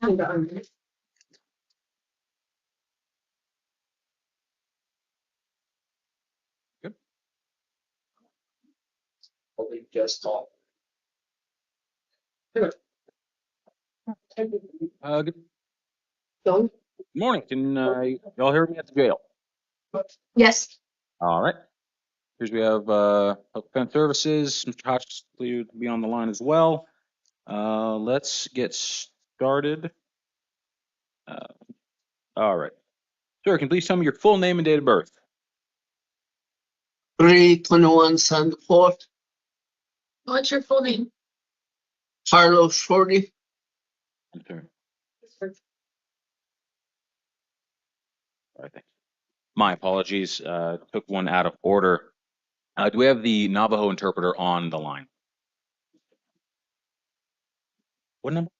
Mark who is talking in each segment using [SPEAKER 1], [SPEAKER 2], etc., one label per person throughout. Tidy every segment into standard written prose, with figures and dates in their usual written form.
[SPEAKER 1] Good.
[SPEAKER 2] Just talk.
[SPEAKER 1] Good.
[SPEAKER 2] Don't.
[SPEAKER 1] Morning. Can y'all hear me at the jail?
[SPEAKER 3] Yes.
[SPEAKER 1] All right. Here's we have Health Defense Services. Mr. Hodges will be on the line as well. Let's get started. All right. Sir, can you please tell me your full name and date of birth?
[SPEAKER 4] 3/21/74.
[SPEAKER 3] What's your full name?
[SPEAKER 4] Carlos Shorty.
[SPEAKER 1] Okay. All right, thanks. My apologies. Took one out of order. Do we have the Navajo interpreter on the line? What number?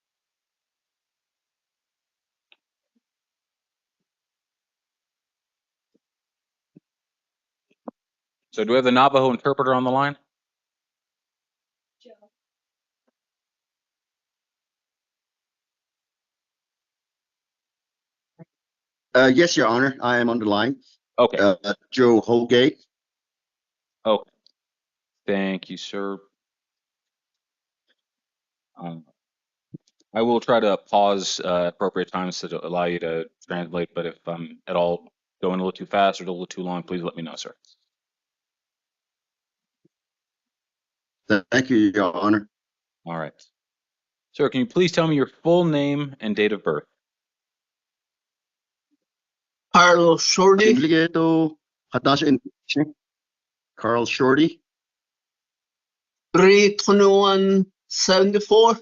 [SPEAKER 1] So do we have the Navajo interpreter on the line?
[SPEAKER 5] Yes, Your Honor. I am on the line.
[SPEAKER 1] Okay.
[SPEAKER 5] Joe Holgate.
[SPEAKER 1] Okay. Thank you, sir. I will try to pause appropriate times to allow you to translate, but if I'm at all going a little too fast or a little too long, please let me know, sir.
[SPEAKER 5] Thank you, Your Honor.
[SPEAKER 1] All right. Sir, can you please tell me your full name and date of birth?
[SPEAKER 4] Carlos Shorty.
[SPEAKER 5] Carl Shorty.
[SPEAKER 4] 3/21/74.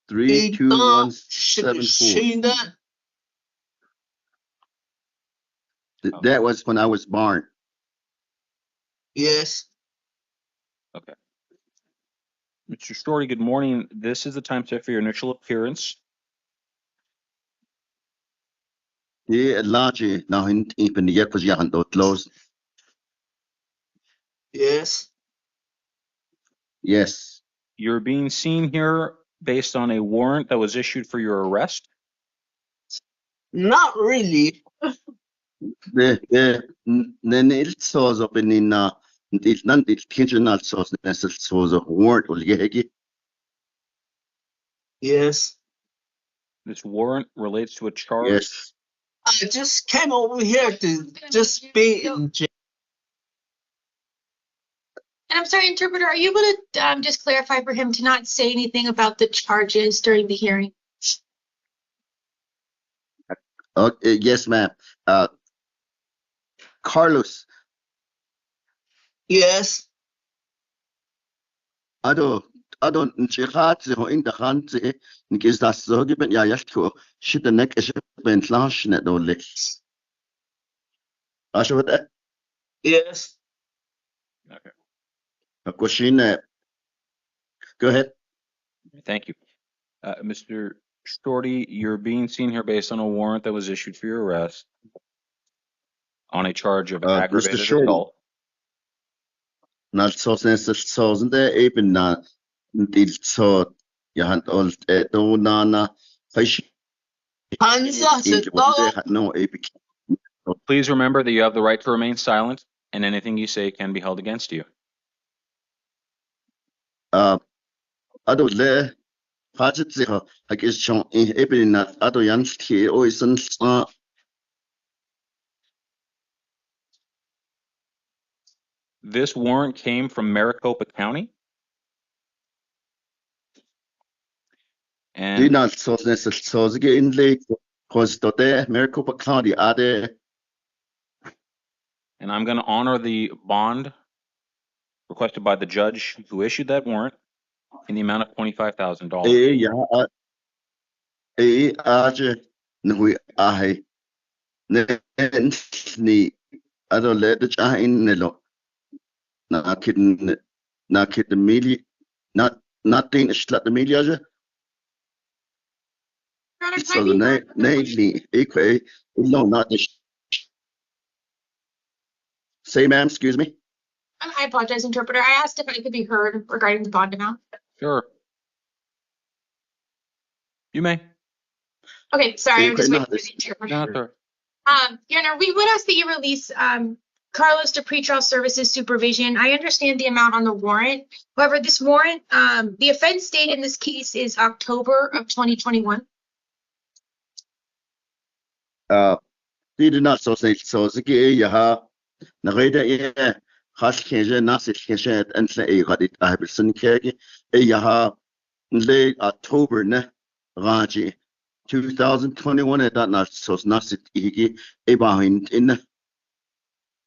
[SPEAKER 5] 3/21/74. That was when I was born.
[SPEAKER 4] Yes.
[SPEAKER 1] Okay. Mr. Shorty, good morning. This is the time set for your initial appearance.
[SPEAKER 5] Yeah, large. Now in the yet was young close.
[SPEAKER 4] Yes.
[SPEAKER 5] Yes.
[SPEAKER 1] You're being seen here based on a warrant that was issued for your arrest.
[SPEAKER 4] Not really.
[SPEAKER 5] The nil source of in it's not the intentional source necessary source of warrant will get.
[SPEAKER 4] Yes.
[SPEAKER 1] This warrant relates to a charge.
[SPEAKER 5] Yes.
[SPEAKER 4] I just came over here to just be in jail.
[SPEAKER 3] And I'm sorry, interpreter, are you able to just clarify for him to not say anything about the charges during the hearing?
[SPEAKER 5] Yes, ma'am. Carlos.
[SPEAKER 4] Yes.
[SPEAKER 5] I don't check ho in the hand in case that's so given ya yashko shit the neck is been launch net no licks. I show that.
[SPEAKER 4] Yes.
[SPEAKER 1] Okay.
[SPEAKER 5] A question. Go ahead.
[SPEAKER 1] Thank you. Mr. Shorty, you're being seen here based on a warrant that was issued for your arrest on a charge of aggravated assault.
[SPEAKER 5] Not so sense so there even not so you had all do nana fish. No
[SPEAKER 1] Please remember that you have the right to remain silent, and anything you say can be held against you.
[SPEAKER 5] I don't let I guess even not I don't always
[SPEAKER 1] This warrant came from Maricopa County. And
[SPEAKER 5] not so necessary in lake was there Maricopa County are there.
[SPEAKER 1] And I'm going to honor the bond requested by the judge who issued that warrant in the amount of $25,000.
[SPEAKER 5] No, I I don't let the child in the not kidding, not kidding the media, nothing is like the media. So the name, equal, no, not the. Say, ma'am, excuse me.
[SPEAKER 3] I apologize, interpreter. I asked if I could be heard regarding the bond amount.
[SPEAKER 1] Sure. You may.
[SPEAKER 3] Okay, sorry, I'm just
[SPEAKER 5] Okay,
[SPEAKER 3] waiting for
[SPEAKER 5] no,
[SPEAKER 3] the interpreter.
[SPEAKER 1] No, sir.
[SPEAKER 3] Your Honor, we would ask that you release Carlos to pretrial services supervision. I understand the amount on the warrant. However, this warrant, the offense date in this case is October of 2021.
[SPEAKER 5] did not so say so the yaha nareda has kenje nas kenje and say got it I have seen kege yaha late October ne raji 2021 at that not so nasit igi ebahin in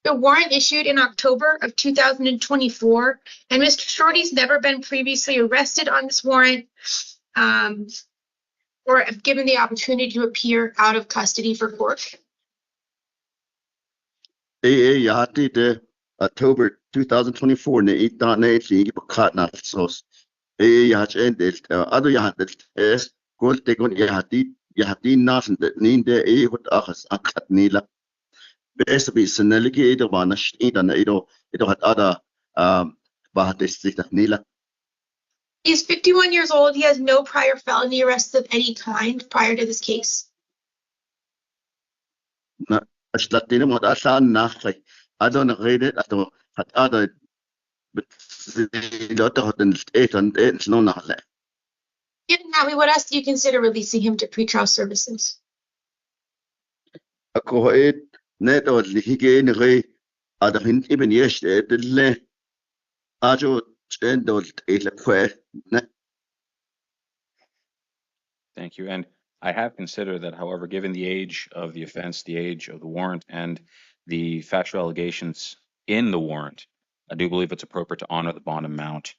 [SPEAKER 3] The warrant issued in October of 2024, and Mr. Shorty's never been previously arrested on this warrant or given the opportunity to appear out of custody for court.
[SPEAKER 5] yahati de October 2024 ne it not ne igi cut not so yah ended other yahat gold take on yahati nas need the what ahas akat nila basically seneliki ito banash ita na ito hat ada bahatisita nila.
[SPEAKER 3] He's 51 years old. He has no prior felony arrests of any kind prior to this case.
[SPEAKER 5] Na aslatino mo asan na kay ado na read ato hat ada but dito hoten etan no na le
[SPEAKER 3] Given that, we would ask that you consider releasing him to pretrial services.
[SPEAKER 5] ako net o lihige ni re ada hin ibn yes le ajo endo ele kwe na
[SPEAKER 1] Thank you. And I have considered that, however, given the age of the offense, the age of the warrant, and the factual allegations in the warrant, I do believe it's appropriate to honor the bond amount.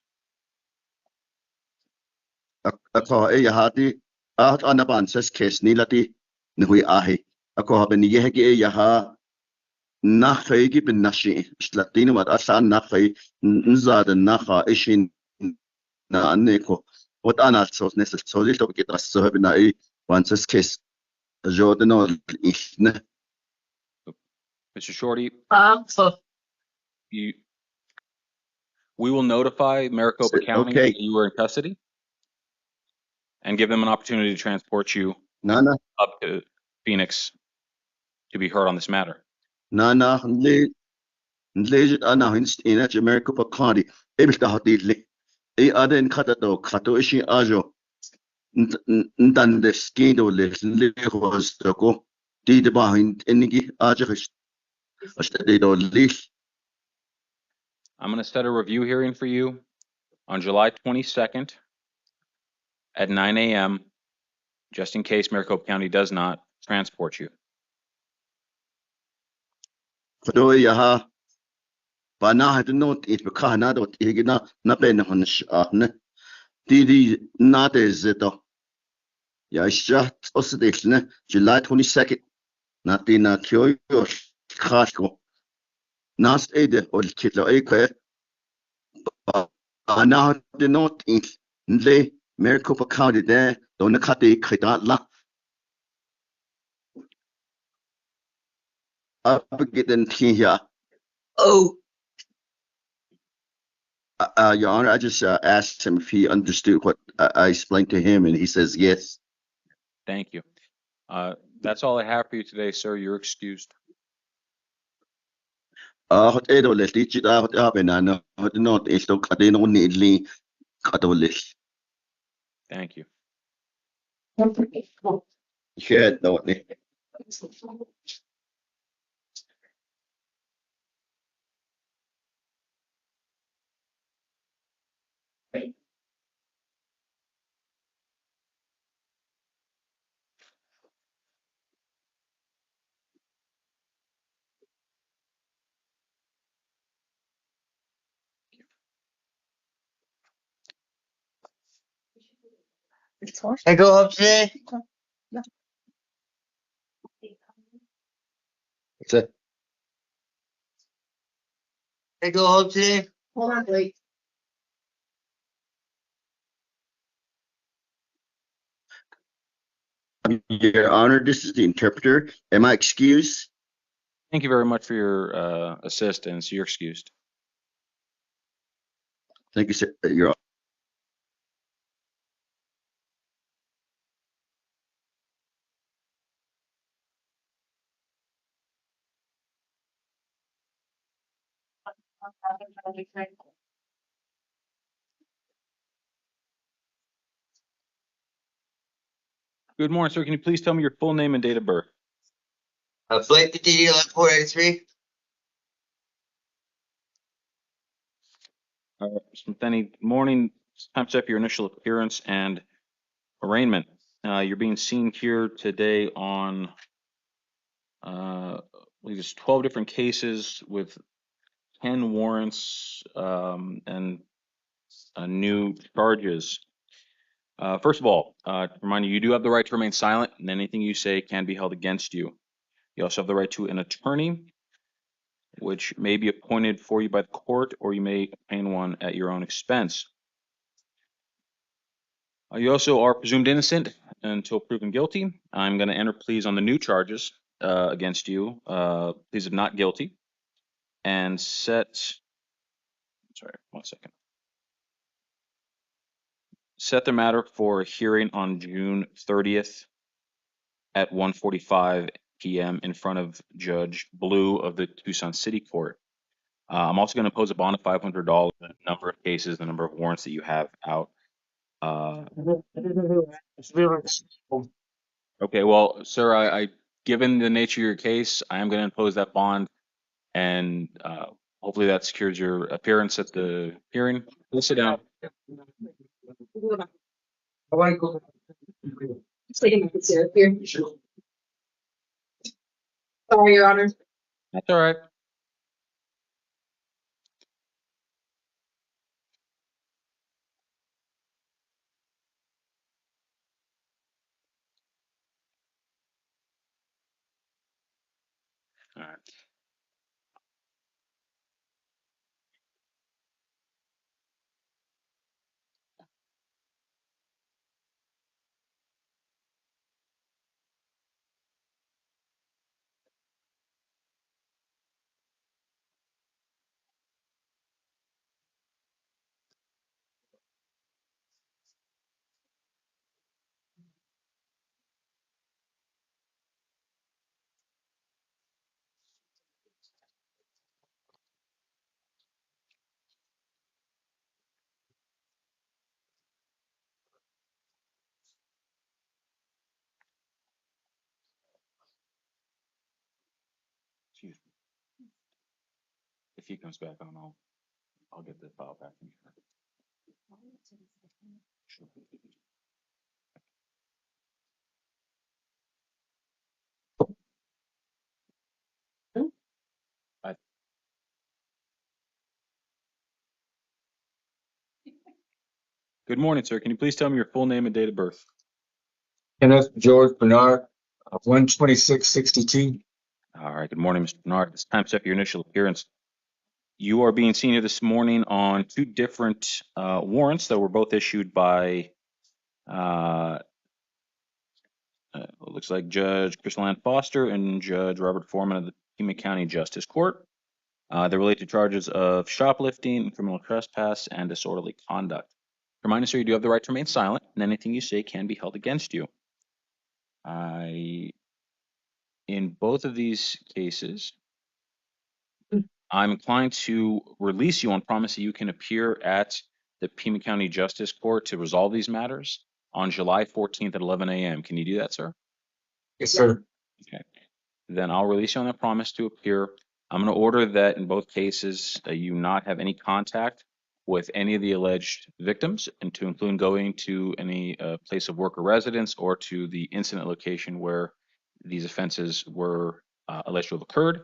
[SPEAKER 5] ako yahati at anaban ses case nilati ni hui ahi ako haben yehge yaha nachay gibin nashi latino mat asan nachay nzad nacha ishin na aneko what anat so nesel so dito kita so haben na once case jodeno ne
[SPEAKER 1] Mr. Shorty,
[SPEAKER 4] So
[SPEAKER 1] we will notify Maricopa County
[SPEAKER 5] okay
[SPEAKER 1] that you were in custody and give them an opportunity to transport you
[SPEAKER 5] nana
[SPEAKER 1] up to Phoenix to be heard on this matter.
[SPEAKER 5] nana nlejit ana hinst ina Jamaica pa County ebil ta hatidli aden kato ishi ajo ntan de skido le hos ko di de ba inigi ajo do lis
[SPEAKER 1] I'm going to set a review hearing for you on July 22nd at 9 a.m., just in case Maricopa County does not transport you.
[SPEAKER 5] kado yaha ba na had not it ka na dot igina na ben hon ne di na de zeto ya shat osdekne July 22nd na tina kyo khasko nas ede ol kitlo ekwe ana de not in le Maricopa County there don't kate khita la up getting here. Oh, Your Honor, I just asked him if he understood what I explained to him, and he says yes.
[SPEAKER 1] Thank you. That's all I have for you today, sir. You're excused.
[SPEAKER 5] Hot edo les di chita hot abenana hot not esto kadeno needly katolis.
[SPEAKER 1] Thank you.
[SPEAKER 5] Yeah, no.
[SPEAKER 4] I go up there. I go up there.
[SPEAKER 2] Hold on, wait.
[SPEAKER 5] Your Honor, this is the interpreter. Am I excused?
[SPEAKER 1] Thank you very much for your assistance. You're excused.
[SPEAKER 5] Thank you, sir. Your
[SPEAKER 1] Good morning, sir. Can you please tell me your full name and date of birth?
[SPEAKER 4] Blake DD 11483.
[SPEAKER 1] Mr. Matheny, good morning. It's time set for your initial appearance and arraignment. You're being seen here today on, I believe it's 12 different cases with 10 warrants and new charges. First of all, remind you, you do have the right to remain silent, and anything you say can be held against you. You also have the right to an attorney, which may be appointed for you by the court, or you may obtain one at your own expense. You also are presumed innocent until proven guilty. I'm going to enter pleas on the new charges against you, pleas of not guilty, and set the matter for a hearing on June 30th at 1:45 p.m. in front of Judge Blue of the Tucson City Court. I'm also going to impose a bond of $500, the number of cases, the number of warrants that you have out. Okay, well, sir, I given the nature of your case, I am going to impose that bond, and hopefully that secures your appearance at the hearing. Please sit down.
[SPEAKER 2] Sorry, Your Honor.
[SPEAKER 1] That's all right. All right. Excuse me. If he comes back on, I'll get the file back. Sure. I- Good morning, sir. Can you please tell me your full name and date of birth?
[SPEAKER 6] Kenneth George Bernard, 12662.
[SPEAKER 1] All right. Good morning, Mr. Bernard. It's time set for your initial appearance. You are being seen here this morning on two different warrants that were both issued by it looks like Judge Crystal Ann Foster and Judge Robert Foreman of the Pima County Justice Court. They're related to charges of shoplifting, criminal trespass, and disorderly conduct. Reminder, sir, you do have the right to remain silent, and anything you say can be held against you. In both of these cases, I'm inclined to release you on promise that you can appear at the Pima County Justice Court to resolve these matters on July 14th at 11 a.m. Can you do that, sir?
[SPEAKER 6] Yes, sir.
[SPEAKER 1] Okay. Then I'll release you on that promise to appear. I'm going to order that in both cases you not have any contact with any of the alleged victims, and to include going to any place of work or residence, or to the incident location where these offenses were alleged to have occurred.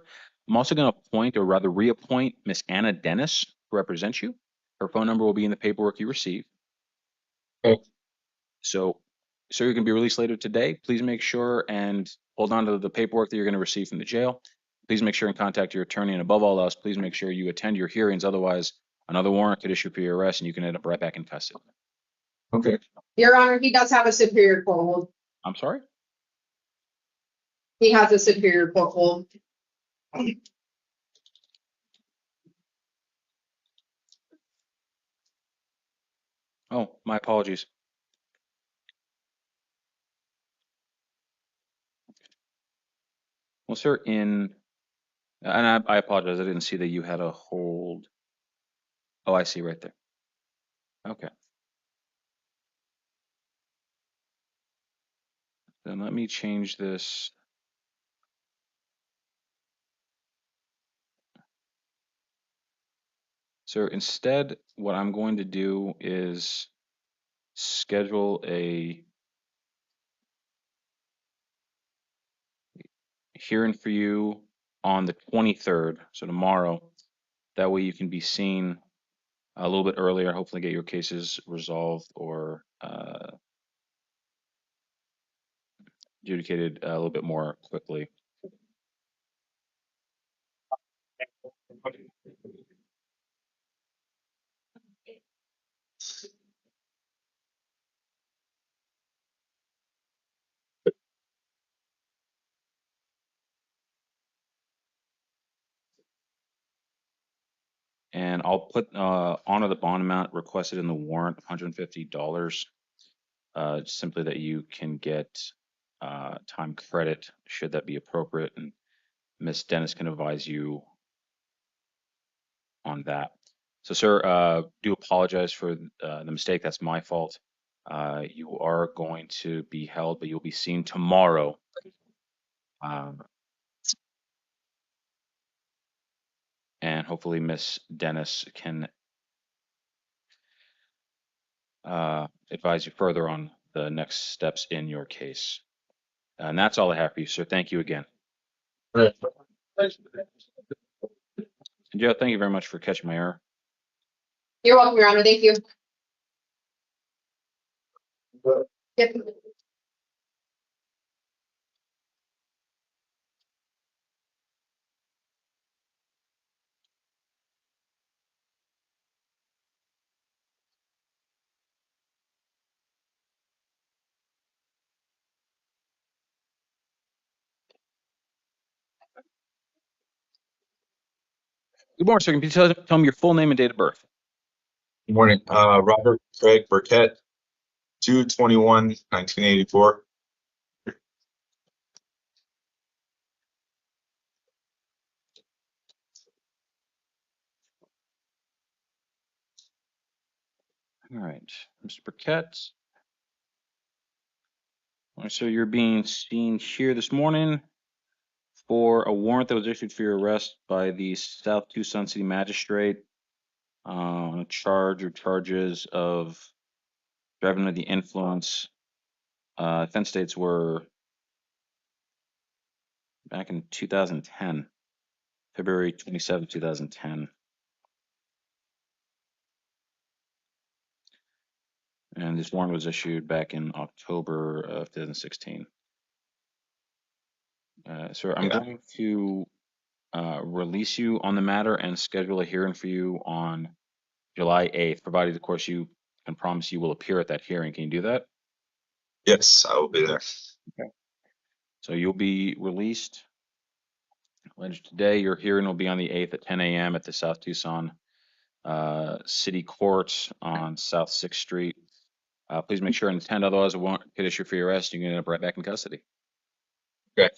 [SPEAKER 1] I'm also going to appoint, or rather reappoint, Miss Anna Dennis to represent you. Her phone number will be in the paperwork you receive.
[SPEAKER 6] Okay.
[SPEAKER 1] So you're going to be released later today. Please make sure and hold on to the paperwork that you're going to receive from the jail. Please make sure and contact your attorney. And above all else, please make sure you attend your hearings. Otherwise, another warrant could issue for your arrest and you can end up right back in custody.
[SPEAKER 6] Okay.
[SPEAKER 2] Your Honor, he does have a superior court hold.
[SPEAKER 1] I'm sorry?
[SPEAKER 2] He has a superior court hold.
[SPEAKER 1] Oh, my apologies. Well, sir, and I apologize. I didn't see that you had a hold. Oh, I see right there. Okay. Then let me change this. So instead, what I'm going to do is schedule a hearing for you on the 23rd, so tomorrow. That way you can be seen a little bit earlier, hopefully get your cases resolved or adjudicated a little bit more quickly. And I'll put honor the bond amount requested in the warrant, $150, simply that you can get time credit should that be appropriate, and Ms. Dennis can advise you on that. So, sir, do apologize for the mistake. That's my fault. You are going to be held, but you'll be seen tomorrow. And hopefully Miss Dennis can advise you further on the next steps in your case. And that's all I have for you, sir. Thank you again. And Joe, thank you very much for catching my error.
[SPEAKER 2] You're welcome, Your Honor. Thank you. Yep.
[SPEAKER 1] Good morning, sir. Can you tell me your full name and date of birth?
[SPEAKER 6] Good morning. Robert Craig Burkett, 2/21/1984.
[SPEAKER 1] All right, Mr. Burkett. All right, so you're being seen here this morning for a warrant that was issued for your arrest by the South Tucson City Magistrate on a charge or charges of driving under the influence. Offense dates were back in 2010, February 27, 2010. And this warrant was issued back in October of 2016. Sir, I'm going to release you on the matter and schedule a hearing for you on July 8th, provided, of course, you can promise you will appear at that hearing. Can you do that?
[SPEAKER 6] Yes, I will be there.
[SPEAKER 1] Okay. So you'll be released later today. Your hearing will be on the 8th at 10 a.m. at the South Tucson City Court on South 6th Street. Please make sure and attend, otherwise a warrant could issue for your arrest. You can end up right back in custody.
[SPEAKER 6] Okay.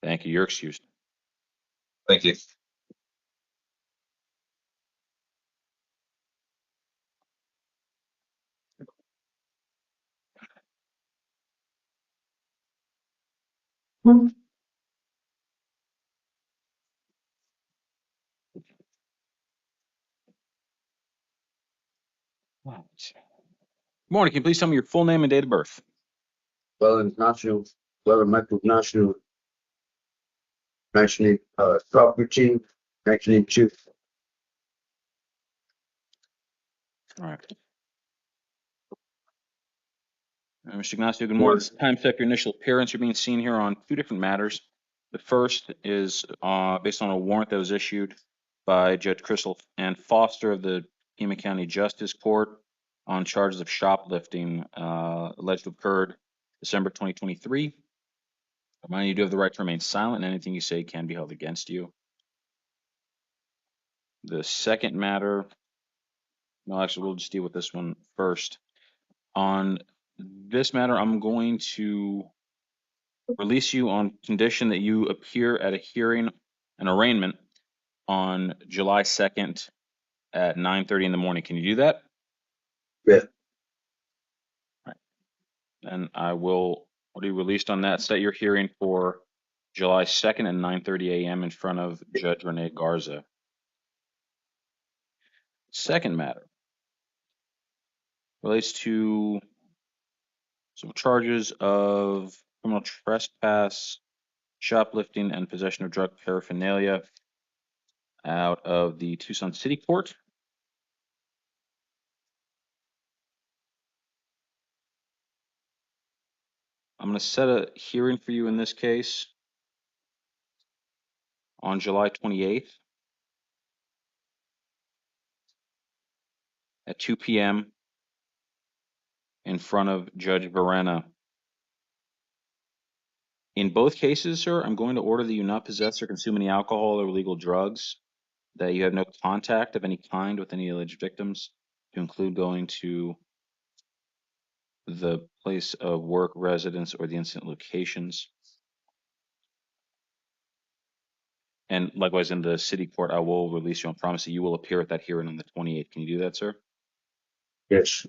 [SPEAKER 1] Thank you. You're excused.
[SPEAKER 6] Thank you.
[SPEAKER 1] Right. Morning. Can you please tell me your full name and date of birth?
[SPEAKER 5] Well, international, well, Michael National, 12/13, 1982.
[SPEAKER 1] All right. Mr. Ignacio, good morning. This time check your initial appearance. You're being seen here on two different matters. The first is based on a warrant that was issued by Judge Crystal Ann Foster of the Pima County Justice Court on charges of shoplifting alleged to have occurred December 2023. Remind you do have the right to remain silent, and anything you say can be held against you. The second matter, no, actually, we'll just deal with this one first. On this matter, I'm going to release you on condition that you appear at a hearing, an arraignment on July 2nd at 9:30 in the morning. Can you do that?
[SPEAKER 4] Yeah.
[SPEAKER 1] And I will be released on that. Set your hearing for July 2nd at 9:30 a.m. in front of Judge Renee Garza. Second matter relates to some charges of criminal trespass, shoplifting, and possession of drug paraphernalia out of the Tucson City Court. I'm going to set a hearing for you in this case on July 28th at 2 p.m. in front of Judge Verena. In both cases, sir, I'm going to order that you not possess or consume any alcohol or illegal drugs, that you have no contact of any kind with any alleged victims, to include going to the place of work, residence, or the incident locations. And likewise, in the city court, I will release you on promise that you will appear at that hearing on the 28th. Can you do that, sir?
[SPEAKER 4] Yes.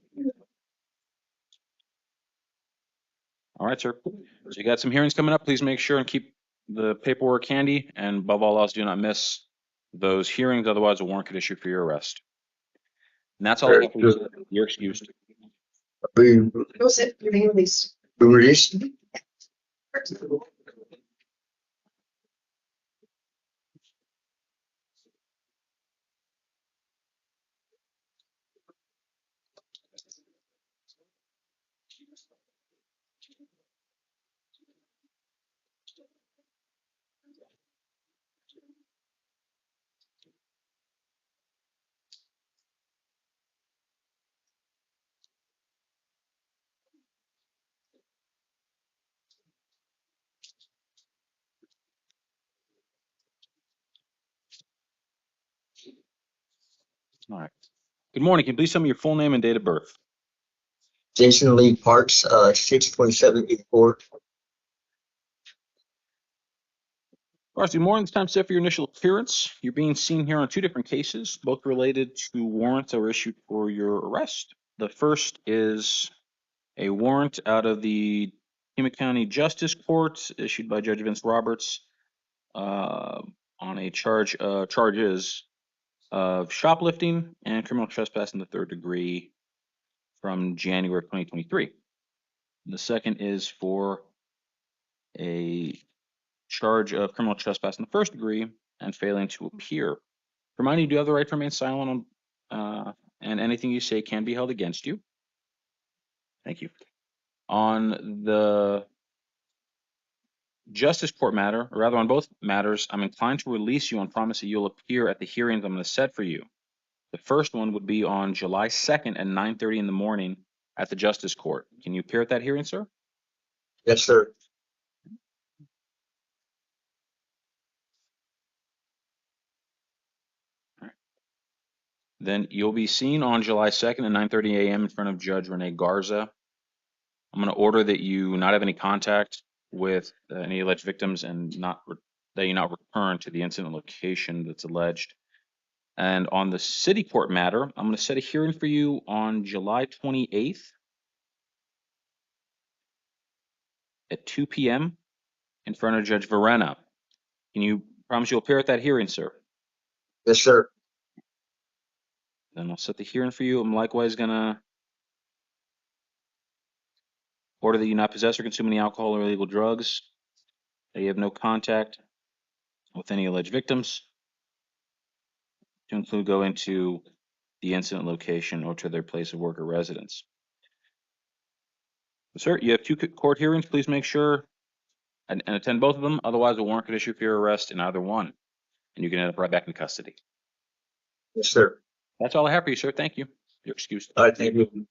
[SPEAKER 1] All right, sir. So you got some hearings coming up. Please make sure and keep the paperwork handy, and above all else, do not miss those hearings. Otherwise, a warrant could issue for your arrest. And that's all I have for you, sir. You're excused.
[SPEAKER 4] Be
[SPEAKER 2] Go sit, you're being released.
[SPEAKER 4] released.
[SPEAKER 1] All right. Good morning. Can you please tell me your full name and date of birth?
[SPEAKER 4] Jason Lee Parks, 62784.
[SPEAKER 1] Varsity Morning, it's time set for your initial appearance. You're being seen here on two different cases, both related to warrants that were issued for your arrest. The first is a warrant out of the Pima County Justice Court issued by Judge Vince Roberts on a charges of shoplifting and criminal trespass in the third degree from January of 2023. The second is for a charge of criminal trespass in the first degree and failing to appear. Remind you, do you have the right to remain silent on, and anything you say can be held against you. Thank you. On the Justice Court matter, or rather on both matters, I'm inclined to release you on promise that you'll appear at the hearings I'm going to set for you. The first one would be on July 2nd at 9:30 in the morning at the Justice Court. Can you appear at that hearing, sir?
[SPEAKER 4] Yes, sir.
[SPEAKER 1] Then you'll be seen on July 2nd at 9:30 a.m. in front of Judge Renee Garza. I'm going to order that you not have any contact with any alleged victims and that you not return to the incident location that's alleged. And on the city court matter, I'm going to set a hearing for you on July 28th at 2 p.m. in front of Judge Verena. Can you promise you'll appear at that hearing, sir?
[SPEAKER 4] Yes, sir.
[SPEAKER 1] Then I'll set the hearing for you. I'm likewise going to order that you not possess or consume any alcohol or illegal drugs, that you have no contact with any alleged victims, to include going to the incident location or to their place of work or residence. Sir, you have two court hearings. Please make sure and attend both of them. Otherwise, a warrant could issue for your arrest in either one, and you can end up right back in custody.
[SPEAKER 4] Yes, sir.
[SPEAKER 1] That's all I have for you, sir. Thank you. You're excused.
[SPEAKER 4] All right, thank you.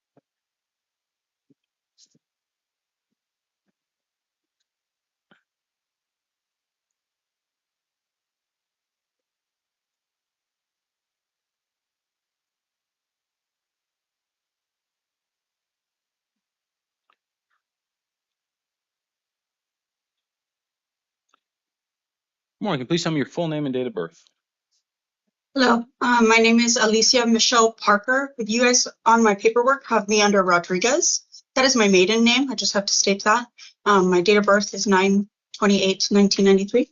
[SPEAKER 1] Good morning. Can you please tell me your full name and date of birth?
[SPEAKER 7] Hello, my name is Alicia Michelle Parker. With you guys on my paperwork have me under Rodriguez. That is my maiden name. I just have to state that. My date of birth is 9/28/1993.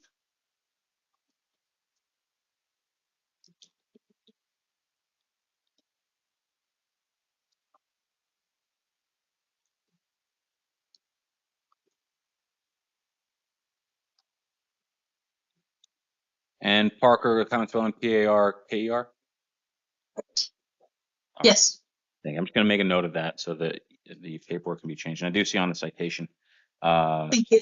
[SPEAKER 1] And Parker, account spelling Parker?
[SPEAKER 7] Yes,
[SPEAKER 1] I'm just going to make a note of that so that the paperwork can be changed. And I do see on the citation
[SPEAKER 7] thank you.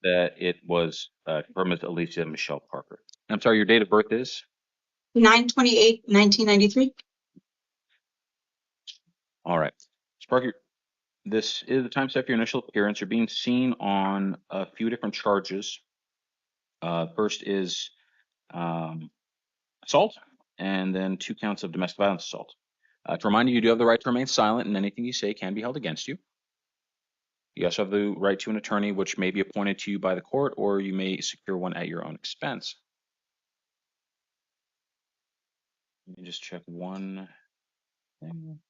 [SPEAKER 1] that it was from Ms. Alicia Michelle Parker. I'm sorry, your date of birth is?
[SPEAKER 7] 9/28/1993.
[SPEAKER 1] All right. Sparky, this is the time set for your initial appearance. You're being seen on a few different charges. First is assault, and then 2 counts of domestic violence assault. To remind you, you do have the right to remain silent, and anything you say can be held against you. You also have the right to an attorney, which may be appointed to you by the court, or you may secure one at your own expense. Let me just check one thing.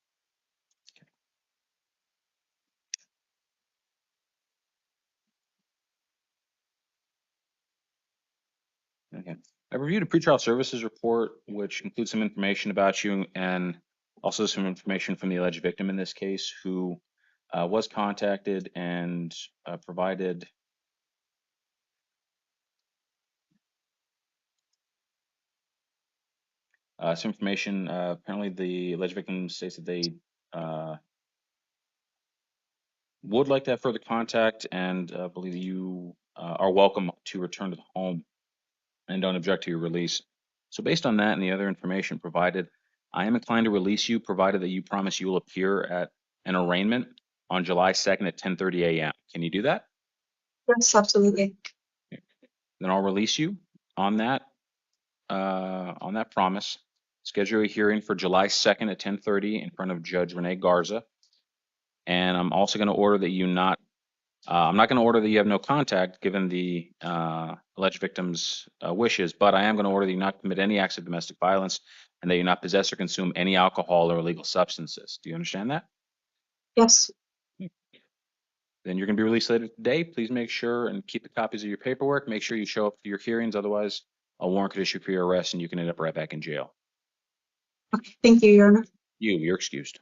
[SPEAKER 1] Okay. I reviewed a pretrial services report, which includes some information about you and also some information from the alleged victim in this case, who was contacted and provided some information. Apparently, the alleged victim states that they would like to have further contact and believe that you are welcome to return to the home and don't object to your release. So based on that and the other information provided, I am inclined to release you, provided that you promise you will appear at an arraignment on July 2nd at 10:30 a.m. Can you do that?
[SPEAKER 7] Yes, absolutely.
[SPEAKER 1] Then I'll release you on that promise. Schedule a hearing for July 2nd at 10:30 in front of Judge Renee Garza. And I'm also going to order that you not I'm not going to order that you have no contact given the alleged victim's wishes, but I am going to order that you not commit any acts of domestic violence and that you not possess or consume any alcohol or illegal substances. Do you understand that?
[SPEAKER 7] Yes,
[SPEAKER 1] Then you're going to be released later today. Please make sure and keep the copies of your paperwork. Make sure you show up for your hearings. Otherwise, a warrant could issue for your arrest and you can end up right back in jail.
[SPEAKER 7] okay, thank you, Your Honor.
[SPEAKER 1] You're excused.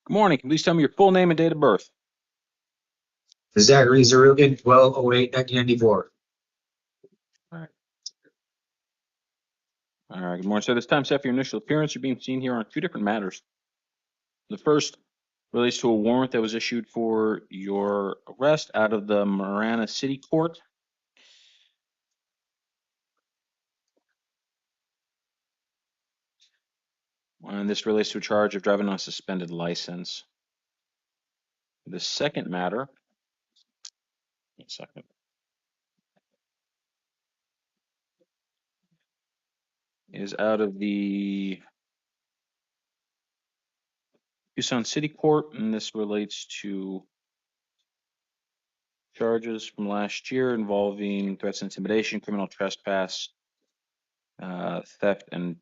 [SPEAKER 1] Good morning. Can you please tell me your full name and date of birth?
[SPEAKER 8] Zachary Zerugan, 12/08/1994.
[SPEAKER 1] All right. All right. Good morning. So this time set for your initial appearance, you're being seen here on 2 different matters. The first relates to a warrant that was issued for your arrest out of the Marana City Court. And this relates to a charge of driving on a suspended license. The second matter, one second, is out of the Tucson City Court, and this relates to charges from last year involving threats and intimidation, criminal trespass, theft, and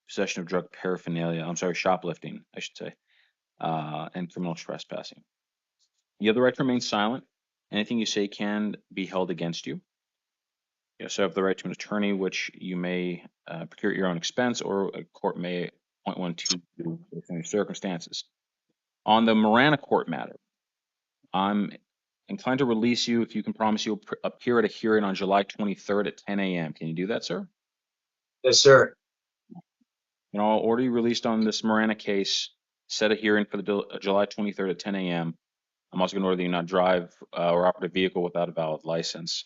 [SPEAKER 1] possession of drug paraphernalia. I'm sorry, shoplifting, I should say, and criminal trespassing. You have the right to remain silent. Anything you say can be held against you. You also have the right to an attorney, which you may procure at your own expense, or a court may appoint one to you based on your circumstances. On the Marana court matter, I'm inclined to release you if you can promise you'll appear at a hearing on July 23rd at 10 a.m. Can you do that, sir?
[SPEAKER 8] Yes, sir.
[SPEAKER 1] And I'll order you released on this Marana case. Set a hearing for the July 23rd at 10 a.m. I'm also going to order that you not drive or operate a vehicle without a valid license,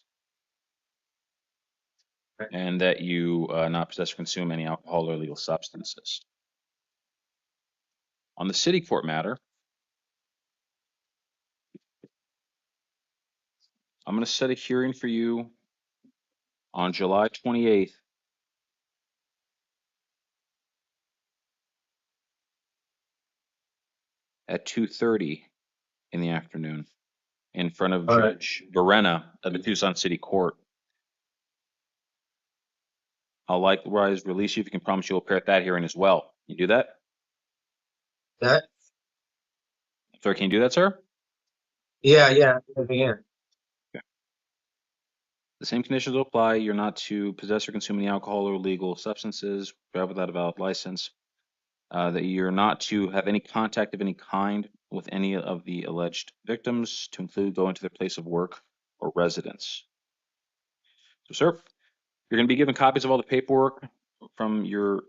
[SPEAKER 1] and that you not possess or consume any alcohol or illegal substances. On the city court matter, I'm going to set a hearing for you on July 28th at 2:30 in the afternoon in front of
[SPEAKER 8] All right.
[SPEAKER 1] Judge Verena of the Tucson City Court. I'll likewise release you if you can promise you'll appear at that hearing as well. Can you do that?
[SPEAKER 8] That?
[SPEAKER 1] Sir, can you do that, sir?
[SPEAKER 8] Yeah, yeah.
[SPEAKER 1] The same conditions will apply. You're not to possess or consume any alcohol or illegal substances, drive without a valid license, that you're not to have any contact of any kind with any of the alleged victims, to include going to their place of work or residence. So, sir, you're going to be given copies of all the paperwork from your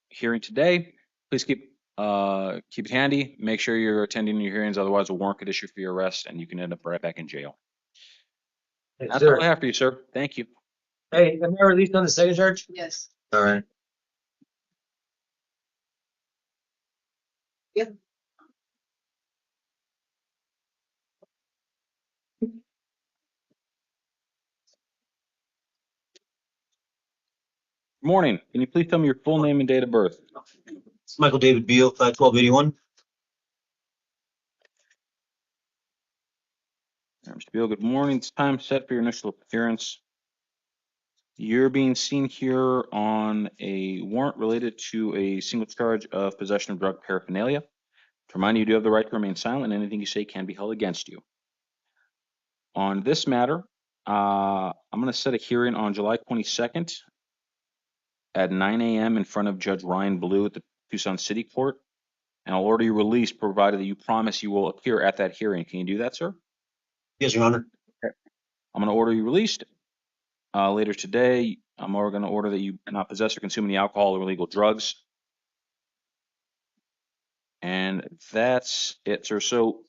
[SPEAKER 1] hearing today. Please keep it handy. Make sure you're attending your hearings, otherwise a warrant could issue for your arrest and you can end up right back in jail.
[SPEAKER 8] Yes,
[SPEAKER 1] That's all
[SPEAKER 8] sir.
[SPEAKER 1] I have for you, sir. Thank you.
[SPEAKER 8] Hey, am I released on the second charge?
[SPEAKER 2] Yes.
[SPEAKER 8] All right.
[SPEAKER 1] Good morning. Can you please tell me your full name and date of birth?
[SPEAKER 8] It's Michael David Beal, 51281.
[SPEAKER 1] Mr. Beal, good morning. It's time set for your initial appearance. You're being seen here on a warrant related to a single charge of possession of drug paraphernalia. To remind you do have the right to remain silent, and anything you say can be held against you. On this matter, I'm going to set a hearing on July 22nd at 9 a.m. in front of Judge Ryan Blue at the Tucson City Court, and I'll order you released provided that you promise you will appear at that hearing. Can you do that, sir?
[SPEAKER 8] Yes, Your Honor.
[SPEAKER 1] I'm going to order you released. Later today, I'm going to order that you not possess or consume any alcohol or illegal drugs. And that's it, sir. So,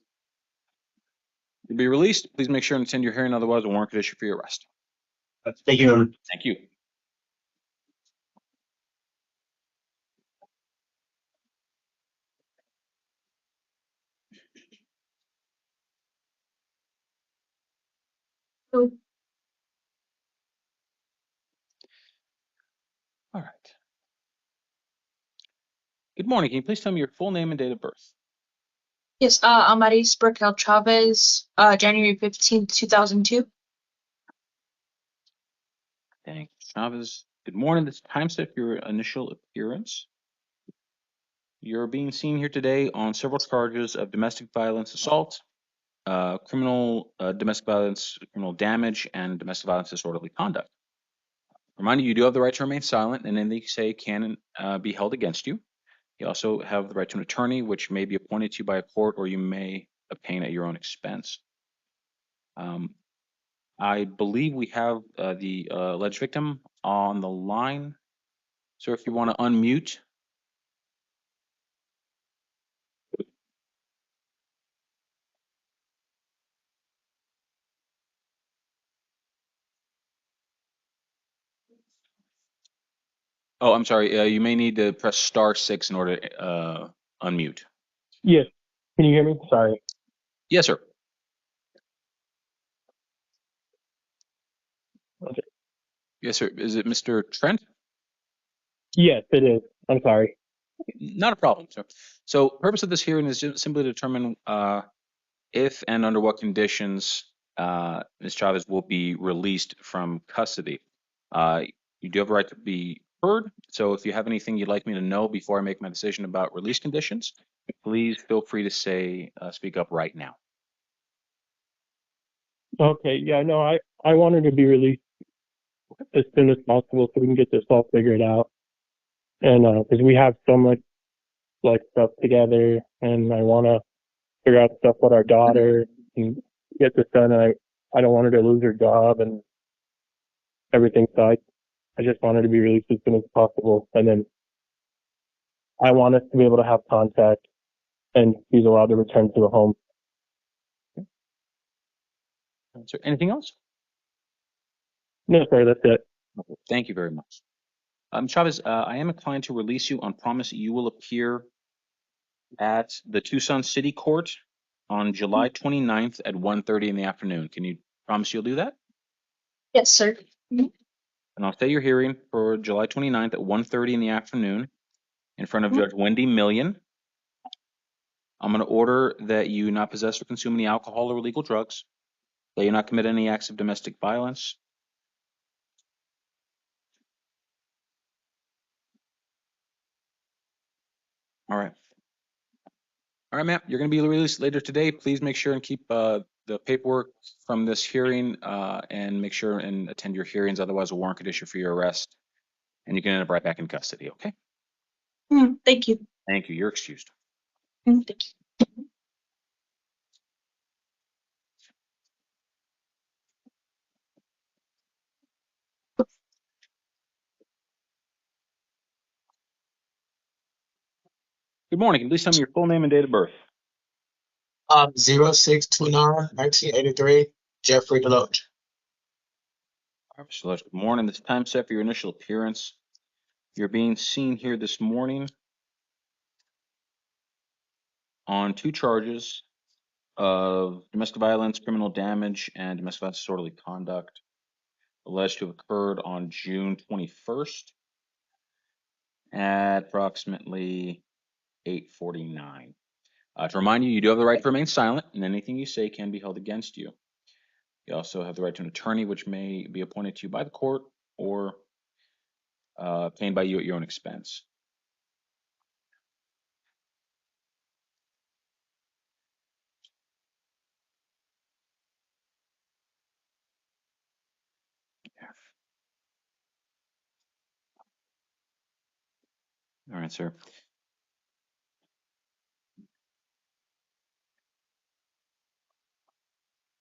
[SPEAKER 1] to be released, please make sure and attend your hearing, otherwise a warrant could issue for your arrest.
[SPEAKER 8] Thank you, Your Honor.
[SPEAKER 1] Thank you.
[SPEAKER 3] So,
[SPEAKER 1] All right. Good morning. Can you please tell me your full name and date of birth?
[SPEAKER 3] yes, Amaris Burkel Chavez, January 15th, 2002.
[SPEAKER 1] Thank you, Chavez. Good morning. This time set for your initial appearance. You're being seen here today on several charges of domestic violence assault, criminal domestic violence, criminal damage, and domestic violence disorderly conduct. Reminder, you do have the right to remain silent, and anything you say can be held against you. You also have the right to an attorney, which may be appointed to you by a court, or you may obtain at your own expense. I believe we have the alleged victim on the line. So if you want to unmute. Oh, I'm sorry. You may need to press *6 in order to unmute.
[SPEAKER 9] Yes. Can you hear me? Sorry.
[SPEAKER 1] Yes, sir.
[SPEAKER 9] Okay.
[SPEAKER 1] Yes, sir. Is it Mr. Trent?
[SPEAKER 9] Yes, it is. I'm sorry.
[SPEAKER 1] Not a problem, sir. So, purpose of this hearing is just simply to determine if and under what conditions Ms. Chavez will be released from custody. You do have a right to be heard. So, if you have anything you'd like me to know before I make my decision about release conditions, please feel free to speak up right now.
[SPEAKER 9] Okay. Yeah, no, I wanted to be released as soon as possible so we can get this all figured out. And because we have so much like stuff together, and I want to figure out stuff with our daughter and get this done. And I don't want her to lose her job and everything. So I just wanted to be released as soon as possible. And then I want us to be able to have contact and she's allowed to return to the home.
[SPEAKER 1] Is there anything else?
[SPEAKER 9] No, sir, that's it.
[SPEAKER 1] Okay, thank you very much. Chavez, I am inclined to release you on promise that you will appear at the Tucson City Court on July 29th at 1:30 in the afternoon. Can you promise you'll do that?
[SPEAKER 3] Yes, sir.
[SPEAKER 1] And I'll set your hearing for July 29th at 1:30 in the afternoon in front of Judge Wendy Million. I'm going to order that you not possess or consume any alcohol or illegal drugs, that you not commit any acts of domestic violence. All right. All right, ma'am. You're going to be released later today. Please make sure and keep the paperwork from this hearing and make sure and attend your hearings. Otherwise, a warrant could issue for your arrest, and you can end up right back in custody. Okay.
[SPEAKER 7] Thank you.
[SPEAKER 1] Thank you. You're excused.
[SPEAKER 7] Thank you.
[SPEAKER 1] Good morning. Can you please tell me your full name and date of birth?
[SPEAKER 8] 0629-1983, Jeffrey Deloach.
[SPEAKER 1] All right, Mr. Lodge, good morning. This time set for your initial appearance. You're being seen here this morning on 2 charges of domestic violence, criminal damage, and domestic violence disorderly conduct alleged to have occurred on June 21st at approximately 8:49. To remind you, you do have the right to remain silent, and anything you say can be held against you. You also have the right to an attorney, which may be appointed to you by the court or obtained by you at your own expense. All right, sir.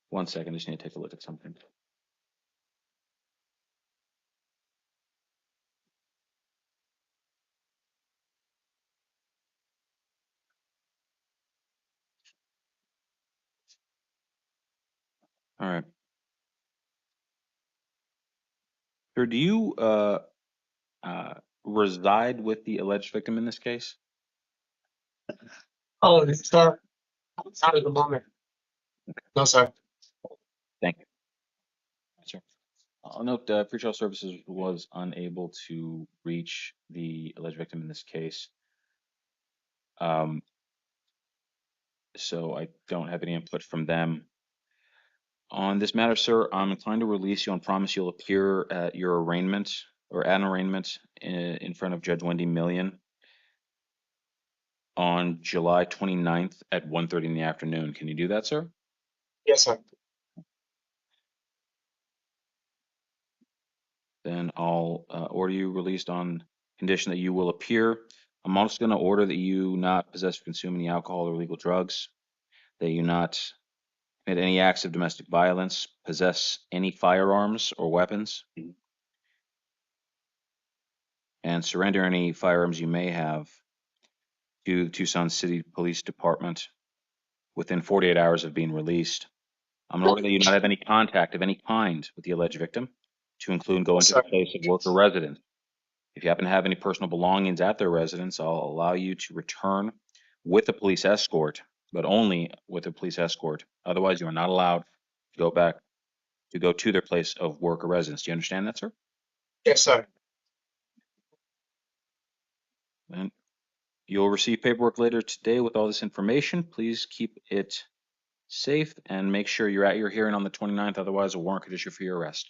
[SPEAKER 1] One second, I just need to take a look at something. All right. Sir, do you reside with the alleged victim in this case?
[SPEAKER 8] Oh, sir. Not at the moment. No, sir.
[SPEAKER 1] Thank you. Sure. I'll note pretrial services was unable to reach the alleged victim in this case. So I don't have any input from them. On this matter, sir, I'm inclined to release you and promise you'll appear at your arraignment or at an arraignment in front of Judge Wendy Million on July 29th at 1:30 in the afternoon. Can you do that, sir?
[SPEAKER 8] Yes, sir.
[SPEAKER 1] Then I'll order you released on condition that you will appear. I'm also going to order that you not possess or consume any alcohol or illegal drugs, that you not commit any acts of domestic violence, possess any firearms or weapons, and surrender any firearms you may have to the Tucson City Police Department within 48 hours of being released. I'm going to order that you not have any contact of any kind with the alleged victim, to include going to the place of work or residence. If you happen to have any personal belongings at their residence, I'll allow you to return with a police escort, but only with a police escort. Otherwise, you are not allowed to go to their place of work or residence. Do you understand that, sir?
[SPEAKER 8] Yes, sir.
[SPEAKER 1] And you'll receive paperwork later today with all this information. Please keep it safe and make sure you're at your hearing on the 29th. Otherwise, a warrant could issue for your arrest.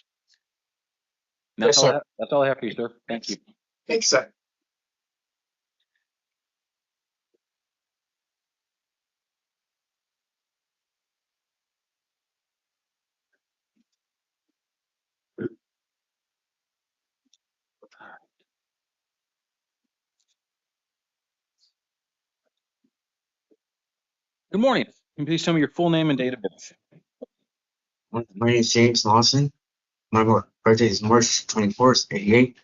[SPEAKER 1] And
[SPEAKER 8] Yes, sir.
[SPEAKER 1] that's all I have for you, sir. Thank you.
[SPEAKER 8] Thanks, sir.
[SPEAKER 1] Good morning. Can you please tell me your full name and date of birth?
[SPEAKER 10] My name is James Lawson. My birthday is March 24th, 88.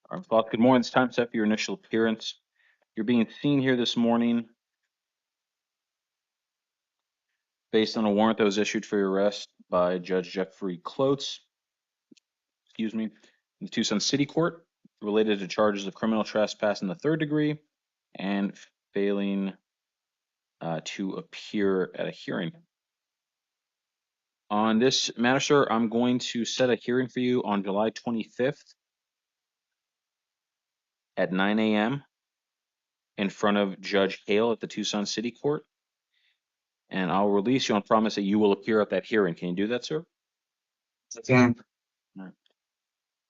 [SPEAKER 1] All right, well, good morning. It's time set for your initial appearance. You're being seen here this morning based on a warrant that was issued for your arrest by Judge Jeffrey Klotz, in the Tucson City Court, related to charges of criminal trespass in the 3rd degree and failing to appear at a hearing. On this matter, sir, I'm going to set a hearing for you on July 25th at 9 a.m. in front of Judge Hale at the Tucson City Court. And I'll release you on promise that you will appear at that hearing. Can you do that, sir?
[SPEAKER 10] Again,
[SPEAKER 1] Then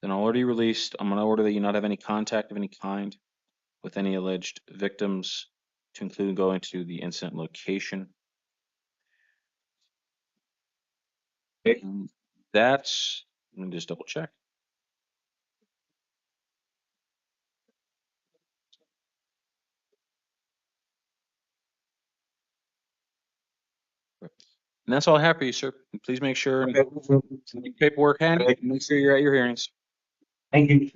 [SPEAKER 1] I'll order you released. I'm going to order that you not have any contact of any kind with any alleged victims, to include going to the incident location.
[SPEAKER 6] Okay.
[SPEAKER 1] That's, let me just double check. And that's all I have for you, sir. Please make sure and
[SPEAKER 6] Okay.
[SPEAKER 1] keep paperwork handy.
[SPEAKER 6] Okay.
[SPEAKER 1] Make sure you're at your hearings.
[SPEAKER 10] thank you.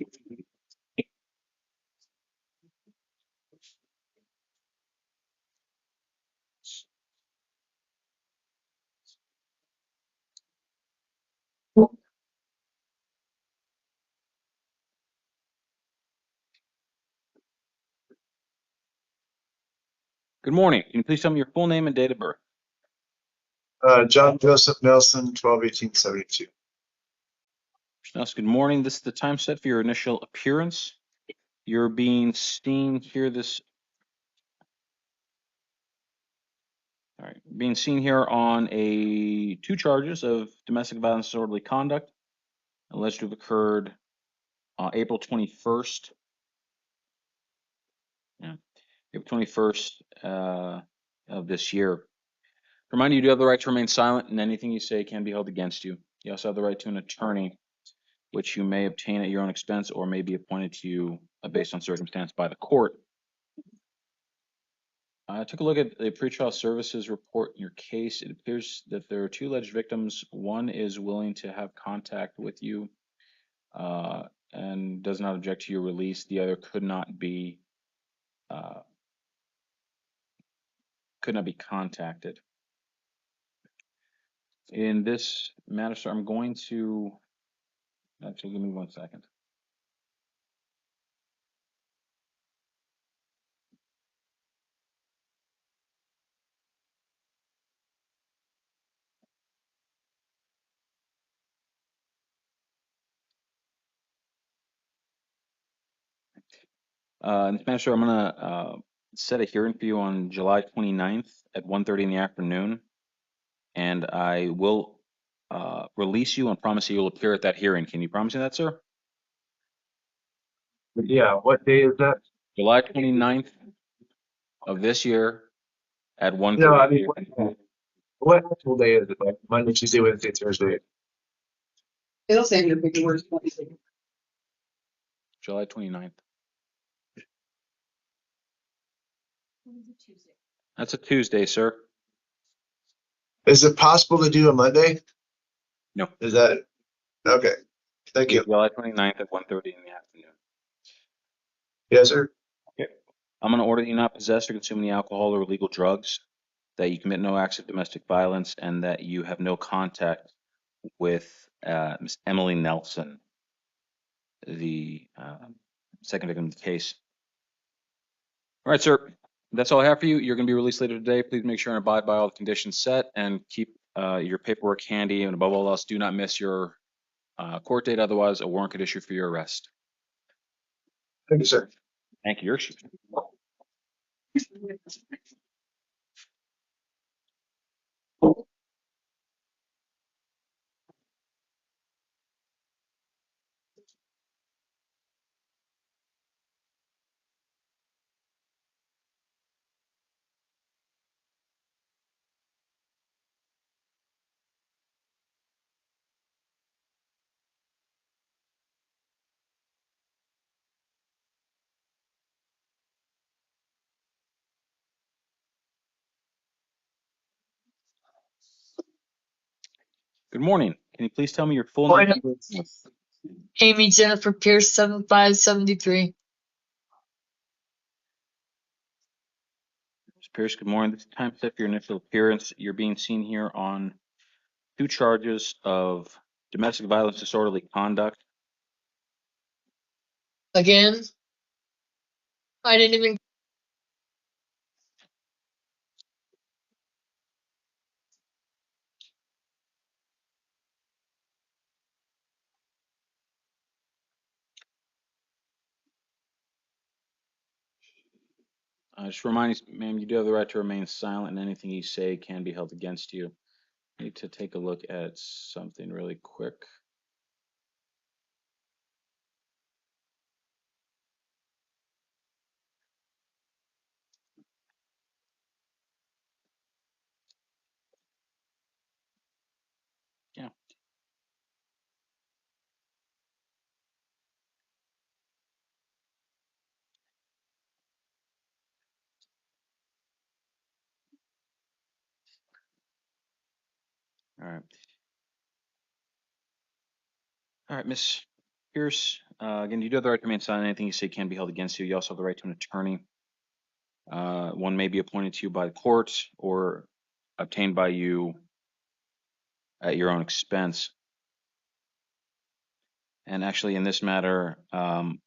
[SPEAKER 1] Good morning. Can you please tell me your full name and date of birth?
[SPEAKER 6] John Joseph Nelson, 12/18/72.
[SPEAKER 1] Good morning. This is the time set for your initial appearance. You're being seen here being seen here on two charges of domestic violence and disorderly conduct, alleged to have occurred April 21st. Yeah, April 21st of this year. Remind you do have the right to remain silent, and anything you say can be held against you. You also have the right to an attorney, which you may obtain at your own expense or may be appointed to you based on circumstance by the court. I took a look at the pretrial services report in your case. It appears that there are two alleged victims. One is willing to have contact with you and does not object to your release. The other could not be contacted. In this matter, sir, I'm going to actually give me 1 second. In this matter, sir, I'm going to set a hearing for you on July 29th at 1:30 in the afternoon, and I will release you and promise you will appear at that hearing. Can you promise me that, sir?
[SPEAKER 6] Yeah, what day is that?
[SPEAKER 1] July 29th of this year at 1:30.
[SPEAKER 6] No, I mean, what actual day is it? Like Monday, Tuesday, Wednesday, Thursday?
[SPEAKER 2] It'll say in your paperwork.
[SPEAKER 1] July 29th. That's a Tuesday, sir.
[SPEAKER 6] Is it possible to do a Monday?
[SPEAKER 1] No.
[SPEAKER 6] Is that okay? Thank you.
[SPEAKER 1] July 29th at 1:30 in the afternoon.
[SPEAKER 6] Yes, sir.
[SPEAKER 1] Okay. I'm going to order that you not possess or consume any alcohol or illegal drugs, that you commit no acts of domestic violence, and that you have no contact with Miss Emily Nelson, the second victim of the case. All right, sir. That's all I have for you. You're going to be released later today. Please make sure and abide by all the conditions set and keep your paperwork handy. And above all else, do not miss your court date. Otherwise, a warrant could issue for your arrest.
[SPEAKER 6] Thank you, sir.
[SPEAKER 1] Thank you. Good morning. Can you please tell me your full name?
[SPEAKER 11] Amy Jennifer Pierce, 7573.
[SPEAKER 1] Ms. Pierce, good morning. This is time set for your initial appearance. You're being seen here on two charges of domestic violence, disorderly conduct.
[SPEAKER 11] Again, I didn't even.
[SPEAKER 1] Just remind you, ma'am, you do have the right to remain silent, and anything you say can be held against you. Need to take a look at something really quick. Yeah. All right. All right, Miss Pierce. Again, you do have the right to remain silent. Anything you say can be held against you. You also have the right to an attorney. One may be appointed to you by the court or obtained by you at your own expense. And actually, in this matter, and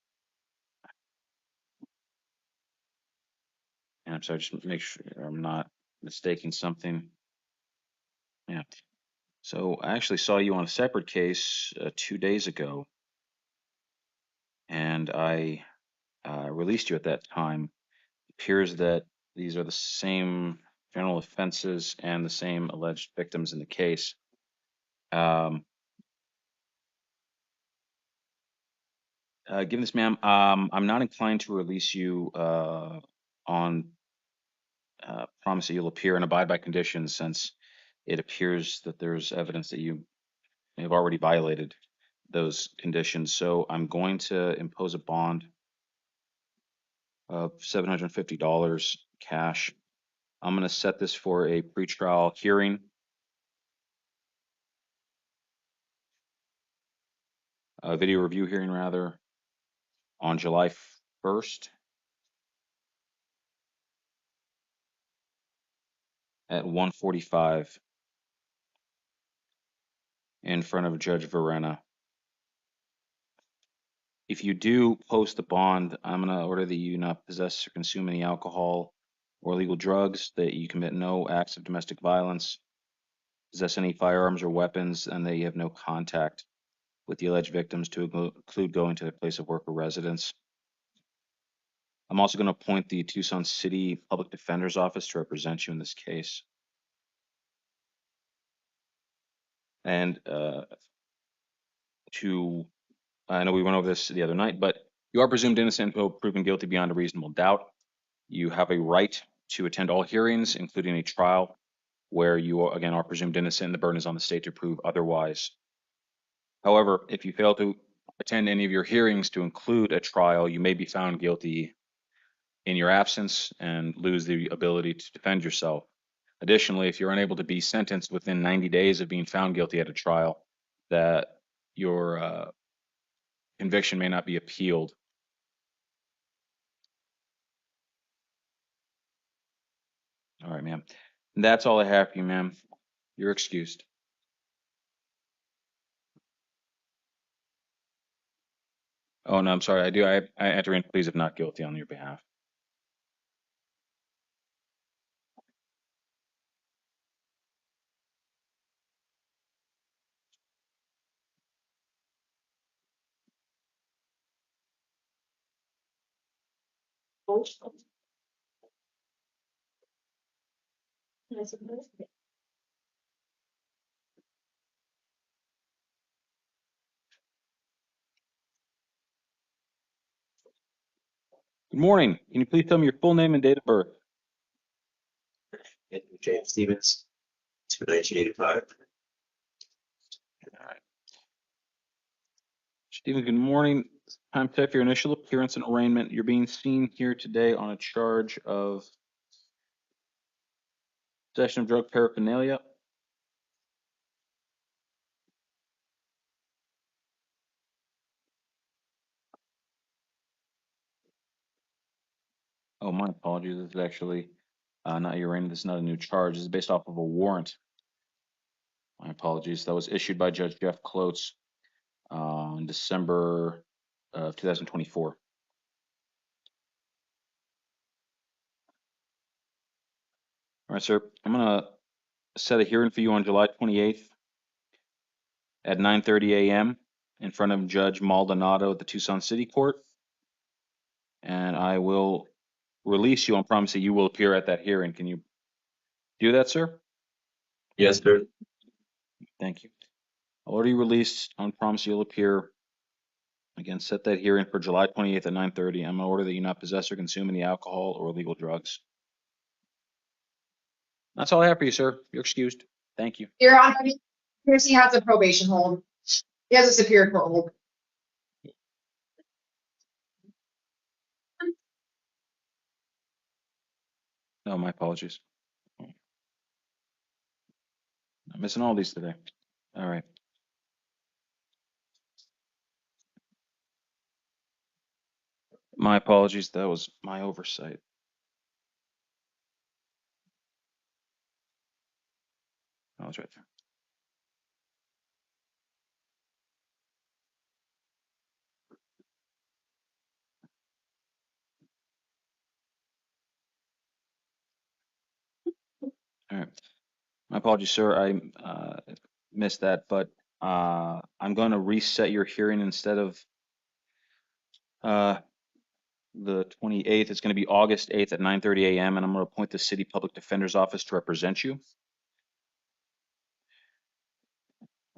[SPEAKER 1] I'm sorry, just make sure I'm not mistaking something. Yeah. So I actually saw you on a separate case 2 days ago, and I released you at that time. It appears that these are the same general offenses and the same alleged victims in the case. Given this, ma'am, I'm not inclined to release you on promise that you'll appear and abide by conditions, since it appears that there's evidence that you may have already violated those conditions. So I'm going to impose a bond of $750 cash. I'm going to set this for a pretrial hearing, a video review hearing rather, on July 1st at 1:45 in front of Judge Verena. If you do post the bond, I'm going to order that you not possess or consume any alcohol or illegal drugs, that you commit no acts of domestic violence, possess any firearms or weapons, and that you have no contact with the alleged victims, to include going to their place of work or residence. I'm also going to appoint the Tucson City Public Defender's Office to represent you in this case. And I know we went over this the other night, but you are presumed innocent until proven guilty beyond a reasonable doubt. You have a right to attend all hearings, including a trial, where you are, again, are presumed innocent. The burden is on the state to prove otherwise. However, if you fail to attend any of your hearings to include a trial, you may be found guilty in your absence and lose the ability to defend yourself. Additionally, if you're unable to be sentenced within 90 days of being found guilty at a trial, that your conviction may not be appealed. All right, ma'am. That's all I have for you, ma'am. You're excused. Oh, no, I'm sorry. I enter in pleas of not guilty on your behalf. Good morning. Can you please tell me your full name and date of birth?
[SPEAKER 6] James Stevens, 1985.
[SPEAKER 1] All right. Stephen, good morning. Time set for your initial appearance and arraignment. You're being seen here today on a charge of possession of drug paraphernalia. Oh, my apologies. This is actually not your arraignment. This is not a new charge. This is based off of a warrant. My apologies. That was issued by Judge Jeff Klotz in December of 2024. All right, sir. I'm going to set a hearing for you on July 28th at 9:30 a.m. in front of Judge Maldonado at the Tucson City Court. And I will release you on promise that you will appear at that hearing. Can you do that, sir?
[SPEAKER 6] Yes, sir.
[SPEAKER 1] Thank you. I'll order you released on promise you'll appear. Again, set that hearing for July 28th at 9:30. I'm going to order that you not possess or consume any alcohol or illegal drugs. That's all I have for you, sir. You're excused. Thank you.
[SPEAKER 2] Your Honor, Piercy has a probation hold. He has a secured hold.
[SPEAKER 1] No, my apologies. I'm missing all these today. All right. My apologies. That was my oversight. I was right there. All right. My apologies, sir. I missed that, but I'm going to reset your hearing instead of the 28th. It's going to be August 8th at 9:30 a.m. and I'm going to appoint the City Public Defender's Office to represent you.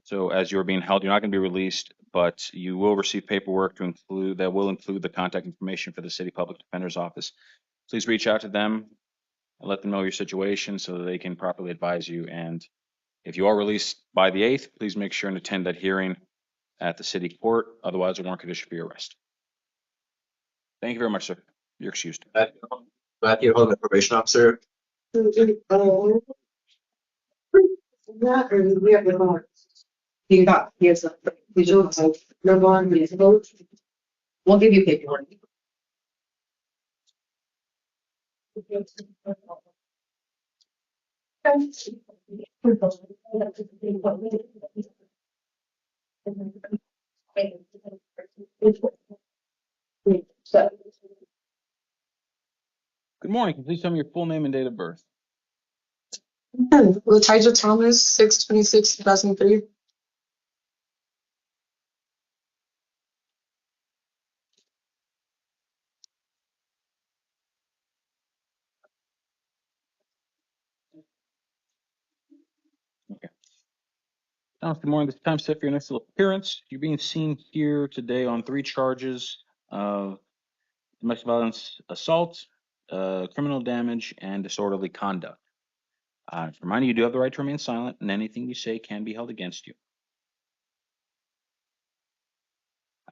[SPEAKER 1] So as you're being held, you're not going to be released, but you will receive paperwork that will include the contact information for the City Public Defender's Office. Please reach out to them and let them know your situation so that they can properly advise you. And if you are released by the 8th, please make sure and attend that hearing at the city court. Otherwise, a warrant could issue for your arrest. Thank you very much, sir. You're excused.
[SPEAKER 6] Matthew, hold the probation officer.
[SPEAKER 2] You got, here's a visual of number one, visible. We'll give you paperwork.
[SPEAKER 1] Good morning. Can you please tell me your full name and date of birth?
[SPEAKER 11] Letitia Thomas, 6/26/2003.
[SPEAKER 1] Okay. Good morning. This time set for your next appearance. You're being seen here today on 3 charges of domestic violence, assault, criminal damage, and disorderly conduct. Remind you do have the right to remain silent, and anything you say can be held against you.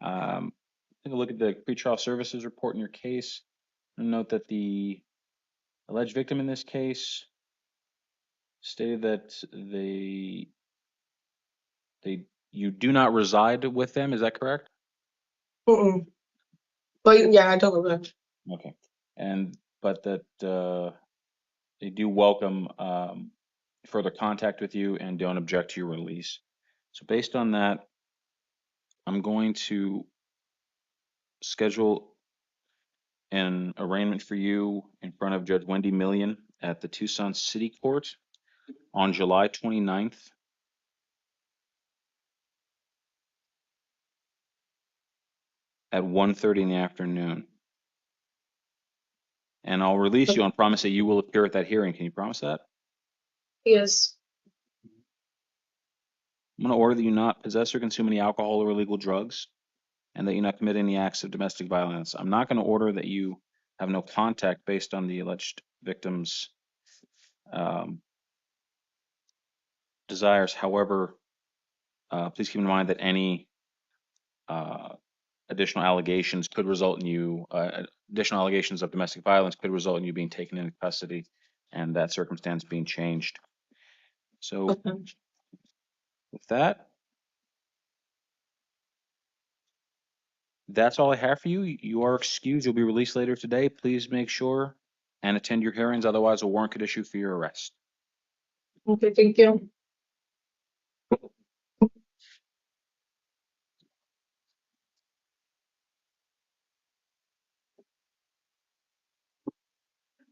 [SPEAKER 1] Take a look at the pretrial services report in your case, and note that the alleged victim in this case stated that you do not reside with them. Is that correct?
[SPEAKER 11] But yeah, I don't know that.
[SPEAKER 1] Okay. But that they do welcome further contact with you and don't object to your release. So based on that, I'm going to schedule an arraignment for you in front of Judge Wendy Million at the Tucson City Court on July 29th at 1:30 in the afternoon. And I'll release you on promise that you will appear at that hearing. Can you promise that?
[SPEAKER 11] Yes.
[SPEAKER 1] I'm going to order that you not possess or consume any alcohol or illegal drugs, and that you not commit any acts of domestic violence. I'm not going to order that you have no contact based on the alleged victim's desires. However, please keep in mind that any additional allegations could result in you, additional allegations of domestic violence could result in you being taken into custody and that circumstance being changed. So with that, that's all I have for you. You are excused. You'll be released later today. Please make sure and attend your hearings. Otherwise, a warrant could issue for your arrest.
[SPEAKER 11] Okay, thank you.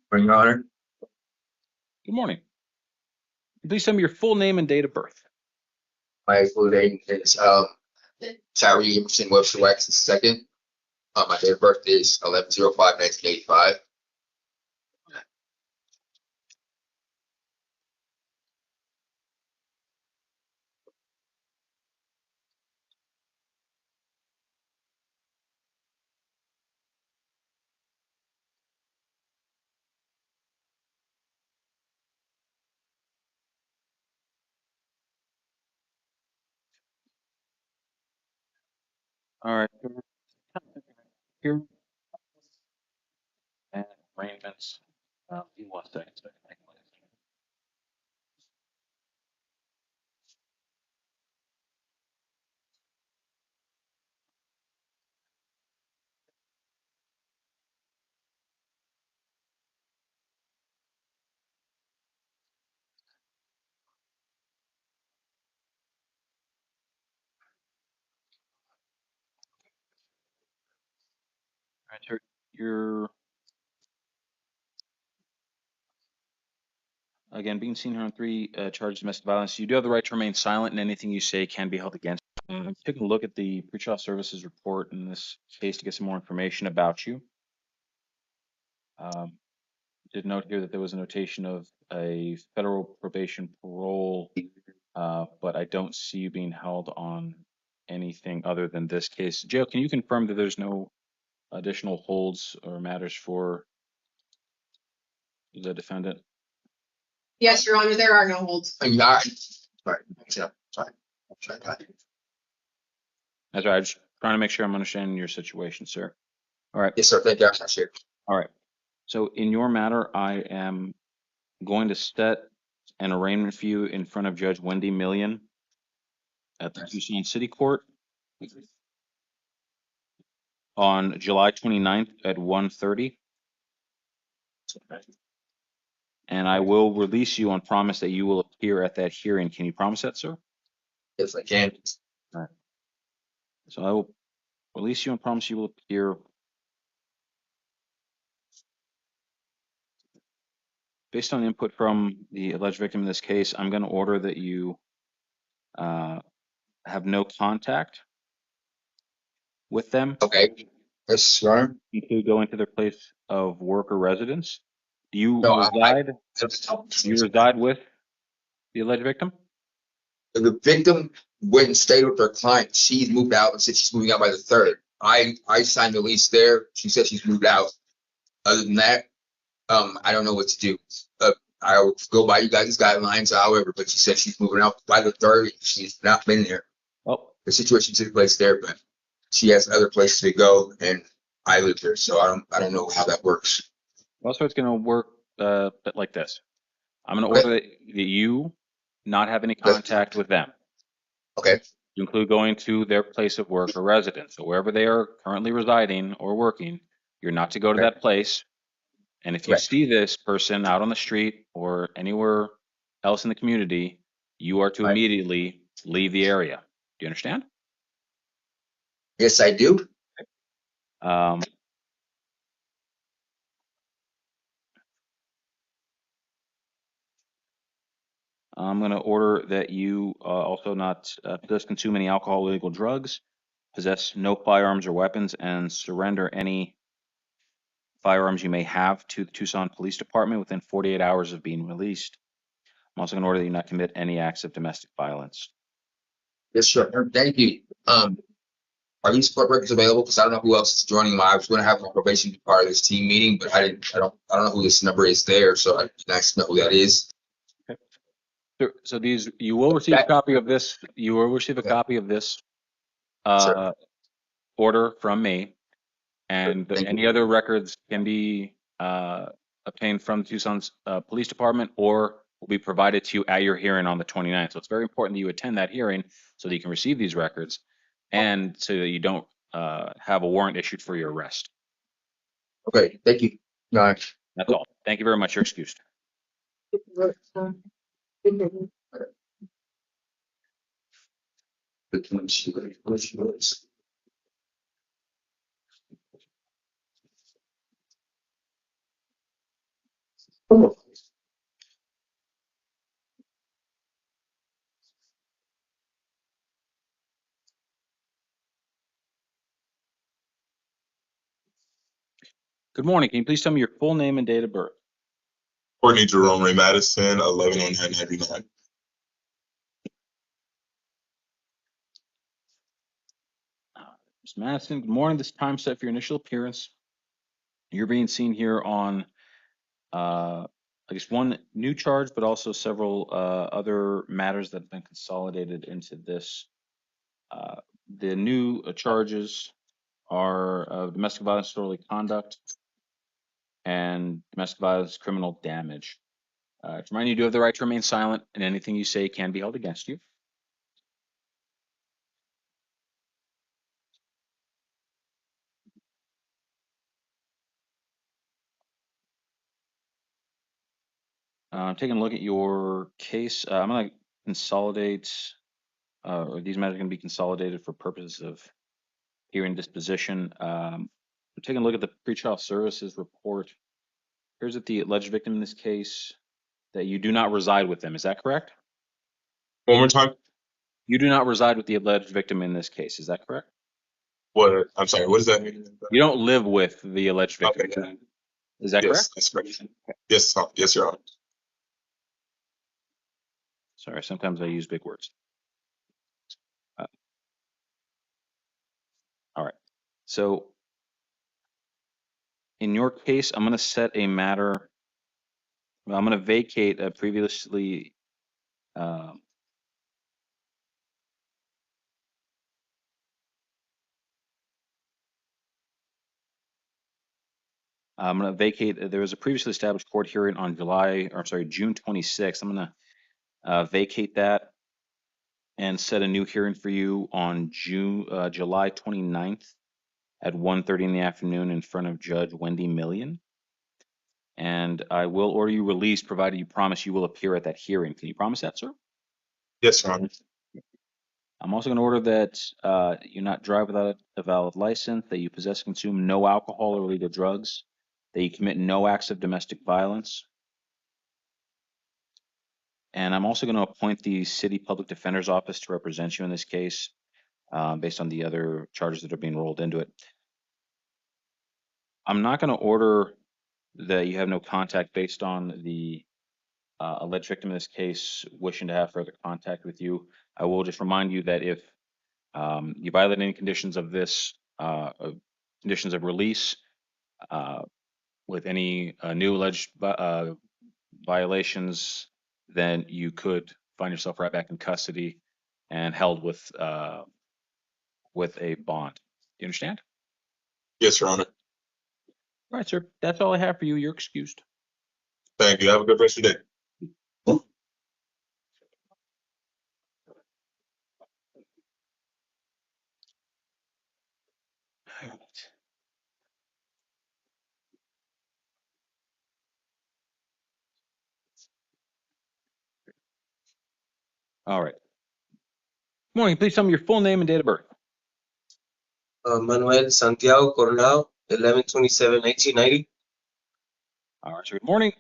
[SPEAKER 6] For your honor.
[SPEAKER 1] Good morning. Please tell me your full name and date of birth.
[SPEAKER 6] My full name is Tyree Emerson Webster Wax II. My date of birth is 11/05/1985.
[SPEAKER 1] All right. Here and arraignments. Give me 1 second. So I can All right, so you're again being seen here on 3 charges of domestic violence. You do have the right to remain silent, and anything you say can be held against you. I'm taking a look at the pretrial services report in this case to get some more information about you. Did note here that there was a notation of a federal probation parole, but I don't see you being held on anything other than this case. Joe, can you confirm that there's no additional holds or matters for the defendant?
[SPEAKER 11] Yes, Your Honor, there are no holds.
[SPEAKER 10] Sorry. Yeah, sorry.
[SPEAKER 1] That's right. I'm just trying to make sure I'm understanding your situation, sir. All right.
[SPEAKER 10] Yes, sir. Thank you. I appreciate it.
[SPEAKER 1] All right. So in your matter, I am going to set an arraignment for you in front of Judge Wendy Million at the Tucson City Court on July 29th at 1:30. And I will release you on promise that you will appear at that hearing. Can you promise that, sir?
[SPEAKER 10] Yes, I can.
[SPEAKER 1] All right. So I will release you and promise you will appear. Based on input from the alleged victim in this case, I'm going to order that you have no contact with them.
[SPEAKER 10] Okay. Yes, Your Honor.
[SPEAKER 1] You could go into their place of work or residence. Do you
[SPEAKER 10] No,
[SPEAKER 1] reside? Do you reside with the alleged victim?
[SPEAKER 10] The victim went and stayed with her client. She's moved out and said she's moving out by the 3rd. I signed the lease there. She said she's moved out. Other than that, I don't know what to do. I'll go by you guys' guidelines, however, but she said she's moving out by the 3rd. She's not been there.
[SPEAKER 1] Oh,
[SPEAKER 10] The situation took place there, but she has other places to go, and I live there, so I don't know how that works.
[SPEAKER 1] well, so it's going to work like this. I'm going to
[SPEAKER 10] Okay.
[SPEAKER 1] order that you not have any contact with them.
[SPEAKER 10] Okay.
[SPEAKER 1] To include going to their place of work or residence. So wherever they are currently residing or working, you're not to go to
[SPEAKER 10] Okay.
[SPEAKER 1] that place. And if you
[SPEAKER 10] Correct.
[SPEAKER 1] see this person out on the street or anywhere else in the community, you are to
[SPEAKER 10] Right.
[SPEAKER 1] immediately leave the area. Do you understand?
[SPEAKER 10] Yes, I do.
[SPEAKER 1] I'm going to order that you also not possess, consume any alcohol or illegal drugs, possess no firearms or weapons, and surrender any firearms you may have to the Tucson Police Department within 48 hours of being released. I'm also going to order that you not commit any acts of domestic violence.
[SPEAKER 10] Yes, sure. Thank you. Are these court records available? Because I don't know who else is joining them. I was going to have my probation be part of this team meeting, but I don't know who this number is there, so I'd be nice to know who that is.
[SPEAKER 1] So these, you will receive a copy of this. You will receive a copy of this
[SPEAKER 10] Sure.
[SPEAKER 1] order from me, and
[SPEAKER 10] Thank
[SPEAKER 1] any
[SPEAKER 10] you.
[SPEAKER 1] other records can be obtained from Tucson's Police Department or will be provided to you at your hearing on the 29th. So it's very important that you attend that hearing so that you can receive these records and so that you don't have a warrant issued for your arrest.
[SPEAKER 10] Okay. Thank you. No.
[SPEAKER 1] That's all. Thank you very much. You're excused. Good morning. Can you please tell me your full name and date of birth?
[SPEAKER 12] Courtney Jerome Ray Madison, 11/09/99.
[SPEAKER 1] Ms. Madison, good morning. This time set for your initial appearance. You're being seen here on, I guess, one new charge, but also several other matters that have been consolidated into this The new charges are domestic violence, disorderly conduct, and domestic violence, criminal damage. To remind you, you do have the right to remain silent, and anything you say can be held against you. Taking a look at your case, I'm going to consolidate, or these matters are going to be consolidated for purposes of hearing disposition. We're taking a look at the pretrial services report. Here's that the alleged victim in this case, that you do not reside with them. Is that correct?
[SPEAKER 12] One more time.
[SPEAKER 1] You do not reside with the alleged victim in this case. Is that correct?
[SPEAKER 12] What? I'm sorry. What does that mean?
[SPEAKER 1] You don't live with the alleged victim.
[SPEAKER 12] Okay. Yeah.
[SPEAKER 1] Is that
[SPEAKER 12] Yes,
[SPEAKER 1] correct?
[SPEAKER 12] that's correct. Yes, yes, Your Honor.
[SPEAKER 1] Sorry, sometimes I use big words. All right. So in your case, I'm going to set a matter. I'm going to vacate a previously I'm going to vacate. There was a previously established court hearing on June 26th. I'm going to vacate that and set a new hearing for you on July 29th at 1:30 in the afternoon in front of Judge Wendy Million. And I will order you released, provided you promise you will appear at that hearing. Can you promise that, sir?
[SPEAKER 12] Yes, Your Honor.
[SPEAKER 1] I'm also going to order that you not drive without a valid license, that you possess and consume no alcohol or illegal drugs, that you commit no acts of domestic violence. And I'm also going to appoint the City Public Defender's Office to represent you in this case, based on the other charges that are being rolled into it. I'm not going to order that you have no contact based on the alleged victim in this case wishing to have further contact with you. I will just remind you that if you violate any conditions of this, conditions of release, with any new alleged violations, then you could find yourself right back in custody and held with a bond. Do you understand?
[SPEAKER 12] Yes, Your Honor.
[SPEAKER 1] All right, sir. That's all I have for you. You're excused.
[SPEAKER 12] Thank you. Have a good rest of your day.
[SPEAKER 1] All right. Morning. Please tell me your full name and date of birth.
[SPEAKER 13] Manuel Santiago Coronado, 11/27/1990.
[SPEAKER 1] All right, sir. Good morning.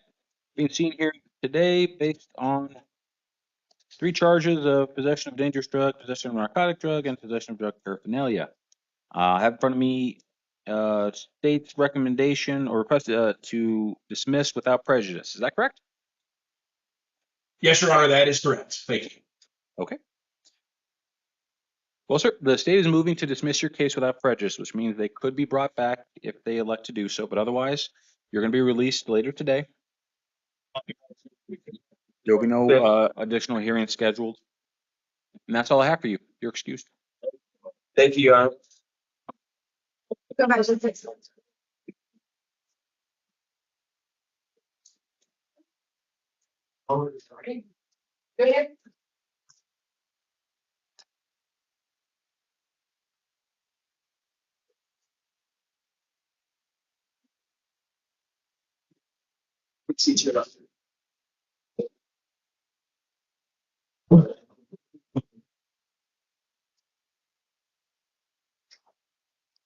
[SPEAKER 1] Being seen here today based on 3 charges of possession of a dangerous drug, possession of a narcotic drug, and possession of drug paraphernalia. I have in front of me state's recommendation or request to dismiss without prejudice. Is that correct?
[SPEAKER 14] Yes, Your Honor, that is correct. Thank you.
[SPEAKER 1] Okay. Well, sir, the state is moving to dismiss your case without prejudice, which means they could be brought back if they elect to do so, but otherwise, you're going to be released later today. There will be no additional hearings scheduled. And that's all I have for you. You're excused.
[SPEAKER 13] Thank you, Your Honor.
[SPEAKER 1] Good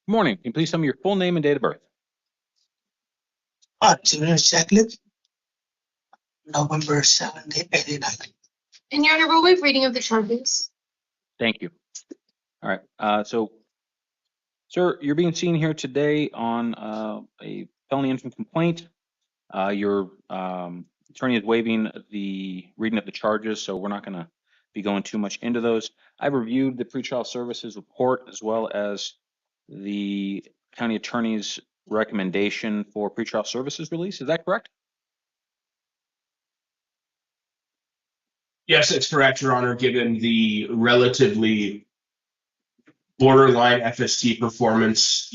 [SPEAKER 1] morning. Can you please tell me your full name and date of birth?
[SPEAKER 15] Jacqueline, November 7th, 89.
[SPEAKER 3] And Your Honor, we'll waive reading of the charges.
[SPEAKER 1] Thank you. All right. So, sir, you're being seen here today on a felony infant complaint. Your attorney is waiving the reading of the charges, so we're not going to be going too much into those. I've reviewed the pretrial services report as well as the county attorney's recommendation for pretrial services release. Is that correct?
[SPEAKER 14] Yes, it's correct, Your Honor, given the relatively borderline FST performance,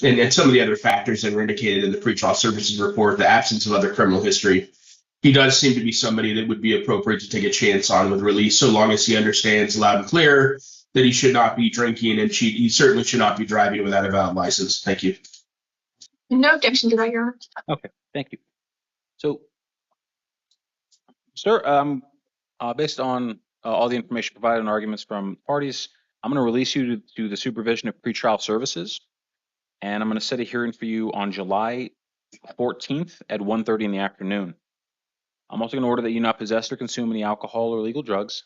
[SPEAKER 14] and some of the other factors that were indicated in the pretrial services report, the absence of other criminal history. He does seem to be somebody that would be appropriate to take a chance on with release, so long as he understands loud and clear that he should not be drinking and he certainly should not be driving without a valid license. Thank you.
[SPEAKER 3] No objection to that, Your Honor.
[SPEAKER 1] Okay, thank you. So, sir, based on all the information provided and arguments from parties, I'm going to release you to the supervision of pretrial services, and I'm going to set a hearing for you on July 14th at 1:30 in the afternoon. I'm also going to order that you not possess or consume any alcohol or illegal drugs,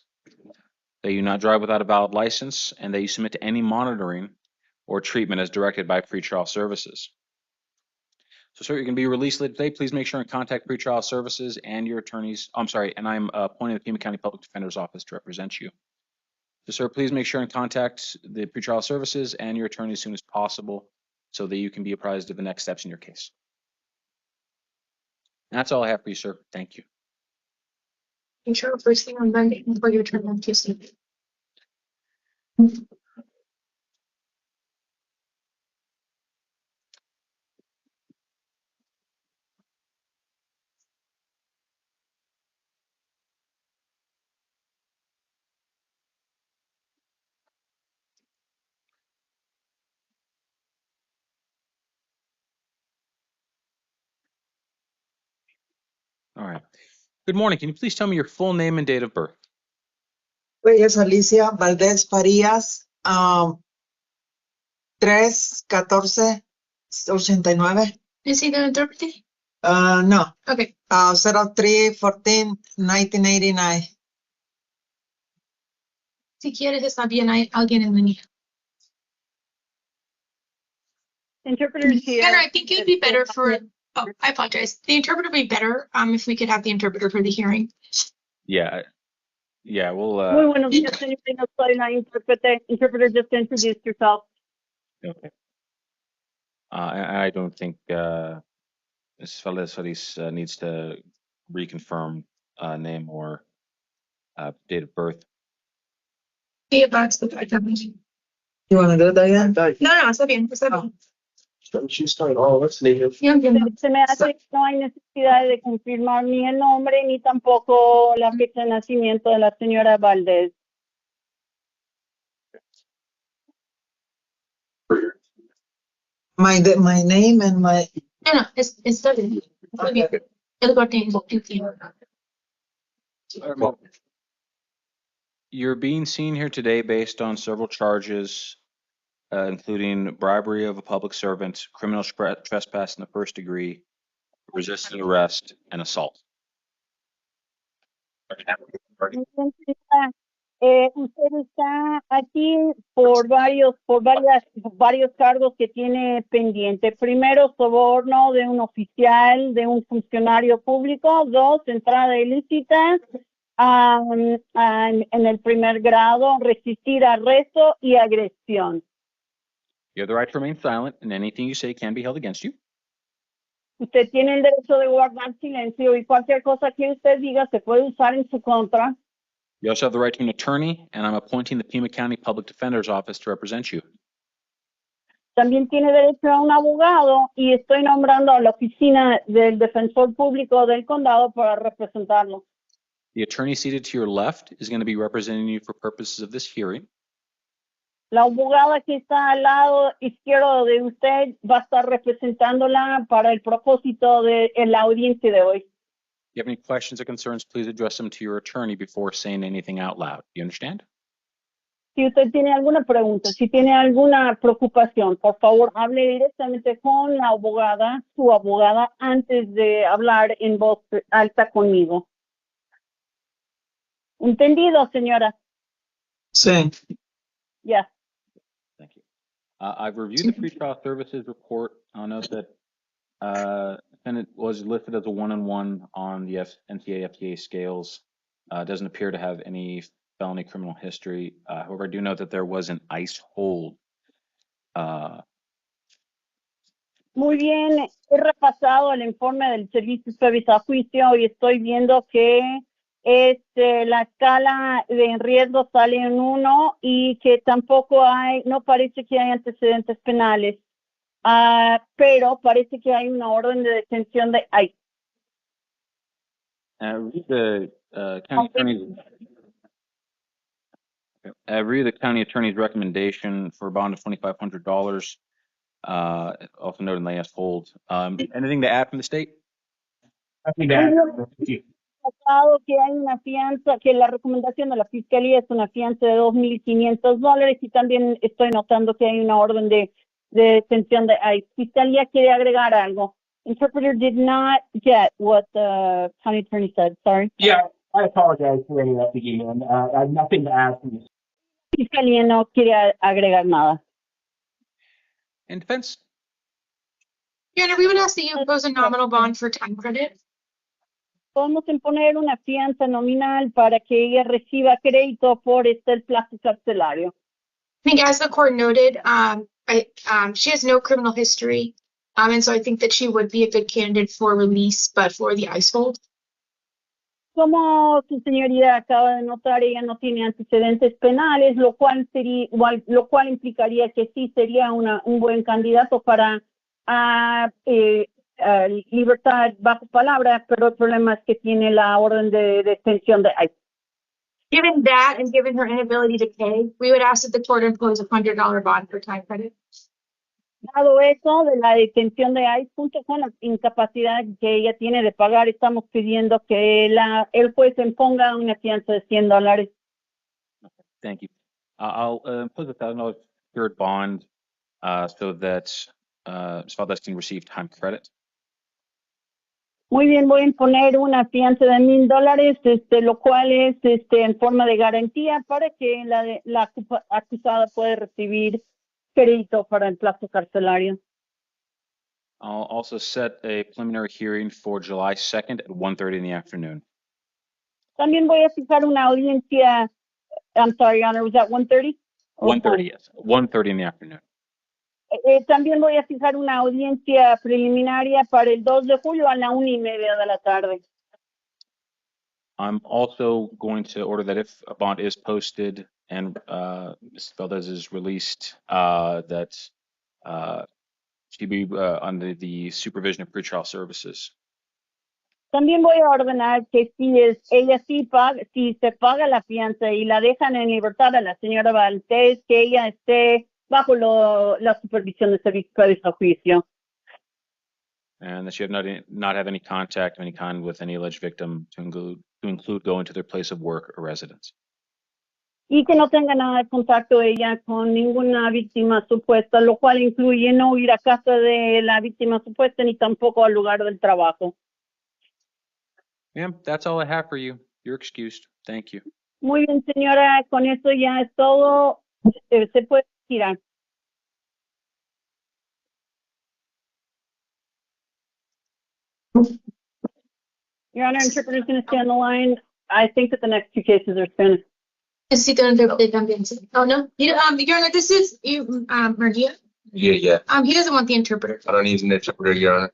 [SPEAKER 1] that you not drive without a valid license, and that you submit to any monitoring or treatment as directed by pretrial services. So, sir, you're going to be released later today. Please make sure and contact pretrial services and your attorneys. I'm sorry, and I'm appointing the Pima County Public Defender's Office to represent you. So, sir, please make sure and contact the pretrial services and your attorney as soon as possible so that you can be apprised of the next steps in your case. And that's all I have for you, sir. Thank you.
[SPEAKER 3] I'm sure first thing on Monday before you return on Tuesday.
[SPEAKER 1] All right. Good morning. Can you please tell me your full name and date of birth?
[SPEAKER 16] Es Alicia Valdez Farías, 3-14-89.
[SPEAKER 3] Is he the interpreter?
[SPEAKER 16] No.
[SPEAKER 3] Okay.
[SPEAKER 16] 03-14-1989.
[SPEAKER 3] Si quieres, está bien, hay alguien en línea.
[SPEAKER 17] Interpreters here.
[SPEAKER 3] Gunnar, I think it would be better for, oh, I apologize. The interpreter would be better if we could have the interpreter for the hearing.
[SPEAKER 1] Yeah. Yeah, we'll.
[SPEAKER 17] Muy buenos días, señor. No soy la intérprete. Interpreter, just introduce yourself.
[SPEAKER 1] Okay. I don't think Ms. Valdez needs to reconfirm name or date of birth.
[SPEAKER 3] Sí, that's the fact.
[SPEAKER 16] You want to do that again?
[SPEAKER 3] No, está bien, está bien.
[SPEAKER 13] She's starting all what's the name?
[SPEAKER 17] Se me hace que no hay necesidad de confirmar ni el nombre ni tampoco la fecha de nacimiento de la señora Valdez.
[SPEAKER 16] My name and my.
[SPEAKER 3] No, está bien. Está bien. El corte.
[SPEAKER 1] You're being seen here today based on several charges, including bribery of a public servant, criminal trespass in the first degree, resisted arrest, and assault.
[SPEAKER 17] Usted está aquí por varios cargos que tiene pendiente. Primero, soborno de un oficial, de un funcionario público. 2, entrada ilícita en el primer grado, resistir arresto y agresión.
[SPEAKER 1] You have the right to remain silent, and anything you say can be held against you.
[SPEAKER 17] Usted tiene el derecho de guardar silencio y cualquier cosa que usted diga se puede usar en su contra.
[SPEAKER 1] You also have the right to an attorney, and I'm appointing the Pima County Public Defender's Office to represent you.
[SPEAKER 17] También tiene derecho a un abogado y estoy nombrando a la oficina del defensor público del condado para representarlo.
[SPEAKER 1] The attorney seated to your left is going to be representing you for purposes of this hearing.
[SPEAKER 17] La abogada que está al lado izquierdo de usted va a estar representándola para el propósito de la audiencia de hoy.
[SPEAKER 1] If you have any questions or concerns, please address them to your attorney before saying anything out loud. You understand?
[SPEAKER 17] Si usted tiene alguna pregunta, si tiene alguna preocupación, por favor, hable directamente con la abogada, su abogada, antes de hablar en voz alta conmigo. ¿Entendido, señora?
[SPEAKER 16] Sí.
[SPEAKER 17] Yes.
[SPEAKER 1] Thank you. I've reviewed the pretrial services report. I'll note that defendant was listed as a 1-on-1 on the NTA FTA scales. Doesn't appear to have any felony criminal history. However, I do note that there was an ICE hold.
[SPEAKER 17] Muy bien, he repasado el informe del Servicio de Servicio a Juicio y estoy viendo que la escala de riesgo sale en 1 y que tampoco no parece que hay antecedentes penales, pero parece que hay una orden de detención de ICE.
[SPEAKER 1] Read the county attorney's. Read the county attorney's recommendation for a bond of $2,500. Also noted in the last hold. Anything to add from the state?
[SPEAKER 14] Nothing to add.
[SPEAKER 17] Que hay una fianza, que la recomendación de la fiscalía es una fianza de $2,500 y también estoy notando que hay una orden de detención de ICE. Fiscalía quiere agregar algo. Interpreter did not get what the county attorney said. Sorry.
[SPEAKER 14] Yeah, I apologize for interrupting you, man. I have nothing to add from this.
[SPEAKER 17] Fiscalía no quiere agregar nada.
[SPEAKER 1] In defense?
[SPEAKER 3] Your Honor, we would ask that you impose a nominal bond for time credit.
[SPEAKER 17] Podemos imponer una fianza nominal para que ella reciba crédito por el plazo carcelario.
[SPEAKER 3] I think as the court noted, she has no criminal history. And so I think that she would be a good candidate for release, but for the ICE hold.
[SPEAKER 17] Como su señoría acaba de notar, ella no tiene antecedentes penales, lo cual implicaría que sí sería un buen candidato para libertad bajo palabra, pero el problema es que tiene la orden de detención de ICE.
[SPEAKER 3] Given that and given her inability to pay, we would ask that the court impose a $100 bond for time credit.
[SPEAKER 17] Dado eso de la detención de ICE, junto con la incapacidad que ella tiene de pagar, estamos pidiendo que el juez imponga una fianza de $100.
[SPEAKER 1] Thank you. I'll impose a $1,000 secured bond so that Ms. Valdez can receive time credit.
[SPEAKER 17] Muy bien, voy a imponer una fianza de $1,000, lo cual es en forma de garantía para que la acusada pueda recibir crédito para el plazo carcelario.
[SPEAKER 1] I'll also set a preliminary hearing for July 2nd at 1:30 in the afternoon.
[SPEAKER 17] También voy a fijar una audiencia. I'm sorry, Your Honor, was that 1:30?
[SPEAKER 1] 1:30, yes. 1:30 in the afternoon.
[SPEAKER 17] También voy a fijar una audiencia preliminaria para el 2 de julio a la 1:30 de la tarde.
[SPEAKER 1] I'm also going to order that if a bond is posted and Ms. Valdez is released, that she be under the supervision of pretrial services.
[SPEAKER 17] También voy a ordenar que si se paga la fianza y la dejan en libertad a la señora Valdez, que ella esté bajo la supervisión de servicio de juicio.
[SPEAKER 1] And that she not have any contact of any kind with any alleged victim to include going to their place of work or residence.
[SPEAKER 17] Y que no tenga nada de contacto ella con ninguna víctima supuesta, lo cual incluye no ir a casa de la víctima supuesta ni tampoco al lugar del trabajo.
[SPEAKER 1] Ma'am, that's all I have for you. You're excused. Thank you.
[SPEAKER 17] Muy bien, señora, con eso ya es todo. Se puede tirar. Your Honor, interpreter's going to stay on the line. I think that the next two cases are finished.
[SPEAKER 3] Necesito un intérprete también. Oh, no. Your Honor, this is Murguia.
[SPEAKER 10] Yeah.
[SPEAKER 3] He doesn't want the interpreter.
[SPEAKER 10] I don't need an interpreter, Your Honor.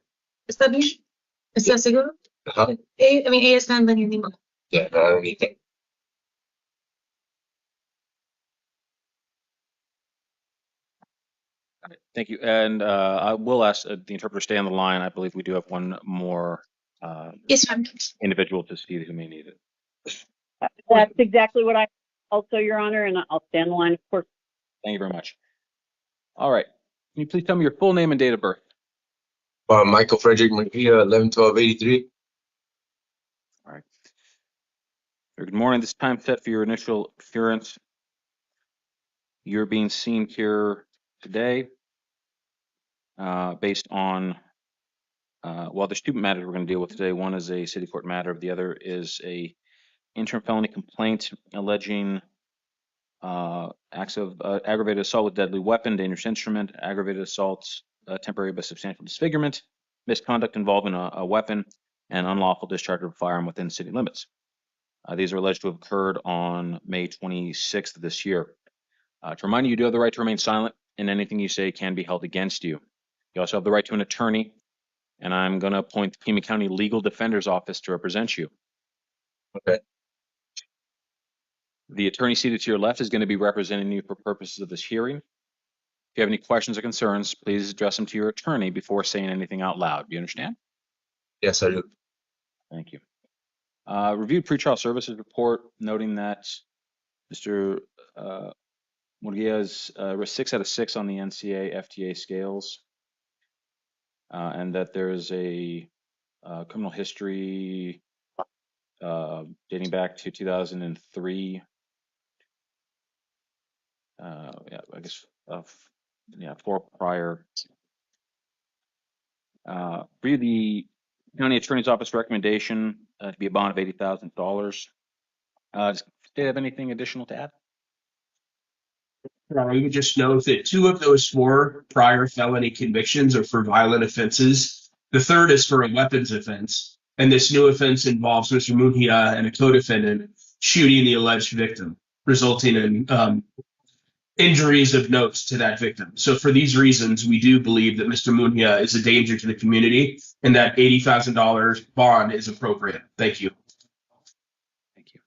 [SPEAKER 3] ¿Está bien? ¿Está seguro?
[SPEAKER 10] Uh-huh.
[SPEAKER 3] Ella está en el mismo.
[SPEAKER 10] Yeah, no, I don't need that.
[SPEAKER 1] Thank you. And I will ask the interpreter to stay on the line. I believe we do have one more
[SPEAKER 3] Yes, ma'am.
[SPEAKER 1] individual to see who may need it.
[SPEAKER 17] That's exactly what I also, Your Honor, and I'll stay on the line, of course.
[SPEAKER 1] Thank you very much. All right. Can you please tell me your full name and date of birth?
[SPEAKER 6] Michael Frederick Murguia, 11/12/83.
[SPEAKER 1] All right. Good morning. This time set for your initial appearance. You're being seen here today based on, well, there's two matters we're going to deal with today. One is a city court matter. The other is a interim felony complaint alleging acts of aggravated assault with deadly weapon, dangerous instrument, aggravated assault, temporary but substantial disfigurement, misconduct involving a weapon, and unlawful discharge of a firearm within city limits. These are alleged to have occurred on May 26th of this year. To remind you, you do have the right to remain silent, and anything you say can be held against you. You also have the right to an attorney, and I'm going to appoint the Pima County Legal Defender's Office to represent you.
[SPEAKER 10] Okay.
[SPEAKER 1] The attorney seated to your left is going to be representing you for purposes of this hearing. If you have any questions or concerns, please address them to your attorney before saying anything out loud. Do you understand?
[SPEAKER 6] Yes, I do.
[SPEAKER 1] Thank you. Reviewed pretrial services report noting that Mr. Murguia's 6 out of 6 on the NCA FTA scales, and that there is a criminal history dating back to 2003. Yeah, I guess 4 prior. For the county attorney's office recommendation to be a bond of $80,000. Does they have anything additional to add?
[SPEAKER 14] We would just note that 2 of those 4 prior felony convictions are for violent offenses. The third is for a weapons offense, and this new offense involves Mr. Munhia and a co-defendant shooting the alleged victim, resulting in injuries of note to that victim. So for these reasons, we do believe that Mr. Munhia is a danger to the community and that $80,000 bond is appropriate. Thank you.
[SPEAKER 1] Thank you.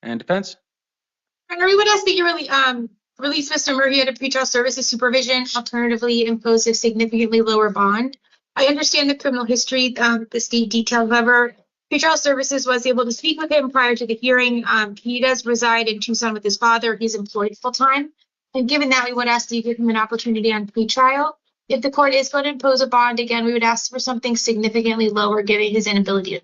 [SPEAKER 1] And defense?
[SPEAKER 3] Your Honor, we would ask that you release Mr. Murguia to pretrial services supervision, alternatively impose a significantly lower bond. I understand the criminal history, the state detail, however, pretrial services was able to speak with him prior to the hearing. He does reside in Tucson with his father. He's employed full-time. And given that, we would ask that you give him an opportunity on pretrial. If the court is going to impose a bond, again, we would ask for something significantly lower, given his inability to.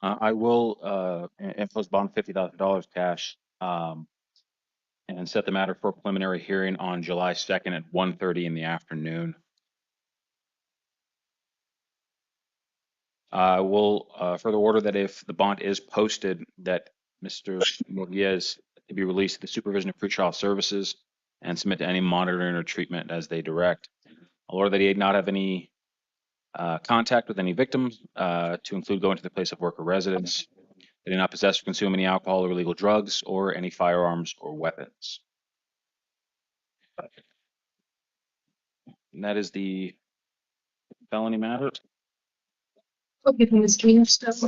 [SPEAKER 1] I will impose bond $50,000 cash and set the matter for a preliminary hearing on July 2nd at 1:30 in the afternoon. I will further order that if the bond is posted, that Mr. Murguia is to be released to the supervision of pretrial services and submit to any monitoring or treatment as they direct. I'll order that he not have any contact with any victims, to include going to the place of work or residence. They do not possess or consume any alcohol or illegal drugs or any firearms or weapons. And that is the felony matter.
[SPEAKER 3] Okay, from the stream stuff.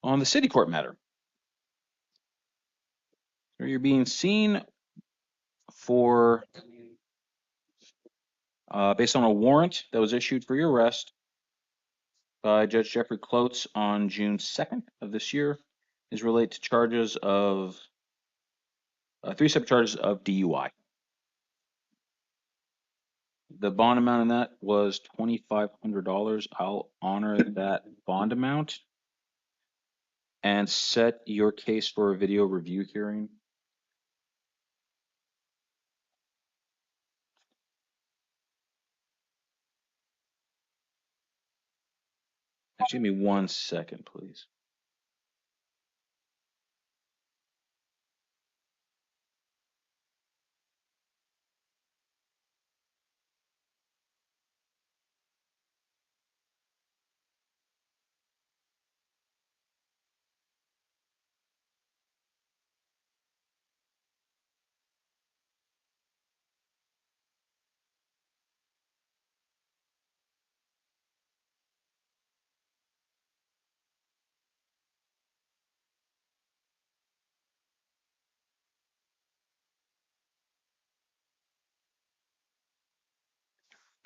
[SPEAKER 1] On the city court matter, you're being seen for, based on a warrant that was issued for your arrest by Judge Jeffrey Klotz on June 2nd of this year, is related to charges of 3 separate charges of DUI. The bond amount in that was $2,500. I'll honor that bond amount and set your case for a video review hearing. Actually, give me 1 second, please.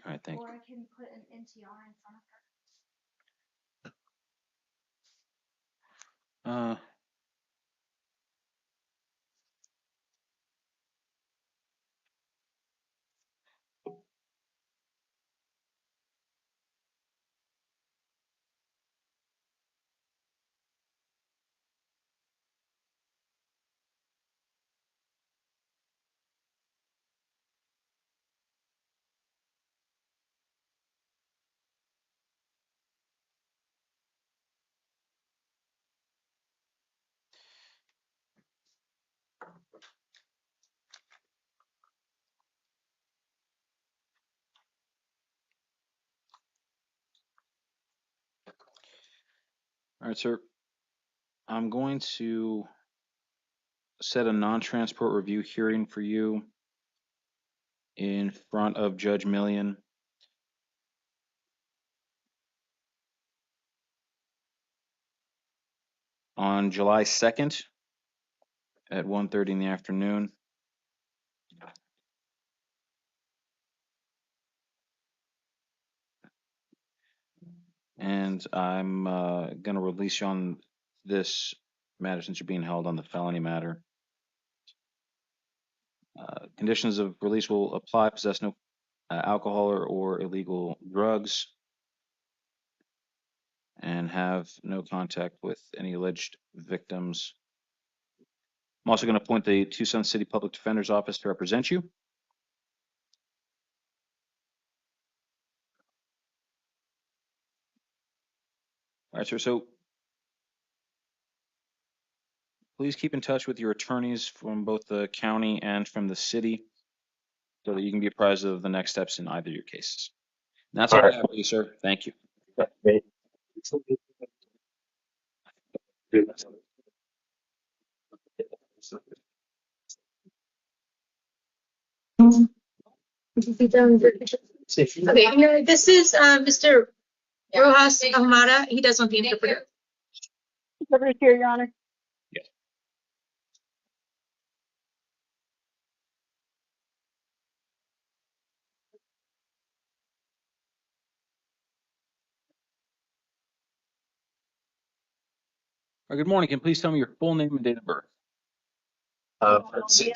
[SPEAKER 1] All right, thank you.
[SPEAKER 18] Or I can put an NTR in front of her. All right, sir. I'm going to set a non-transport review hearing for you in front of Judge Million on July 2nd at 1:30 in the afternoon. And I'm going to release you on this matter since you're being held on the felony matter. Conditions of release will apply: possess no alcohol or illegal drugs, and have no contact with any alleged victims. I'm also going to appoint the Tucson City Public Defender's Office to represent you. All right, sir. So please keep in touch with your attorneys from both the county and from the city so that you can be apprised of the next steps in either of your cases. And that's all I have for you, sir. Thank you.
[SPEAKER 3] Okay, this is Mr. Rojas Ahumada. He does want the interpreter.
[SPEAKER 17] Interpreter here, Your Honor.
[SPEAKER 18] Good morning. Can you please tell me your full name and date of birth?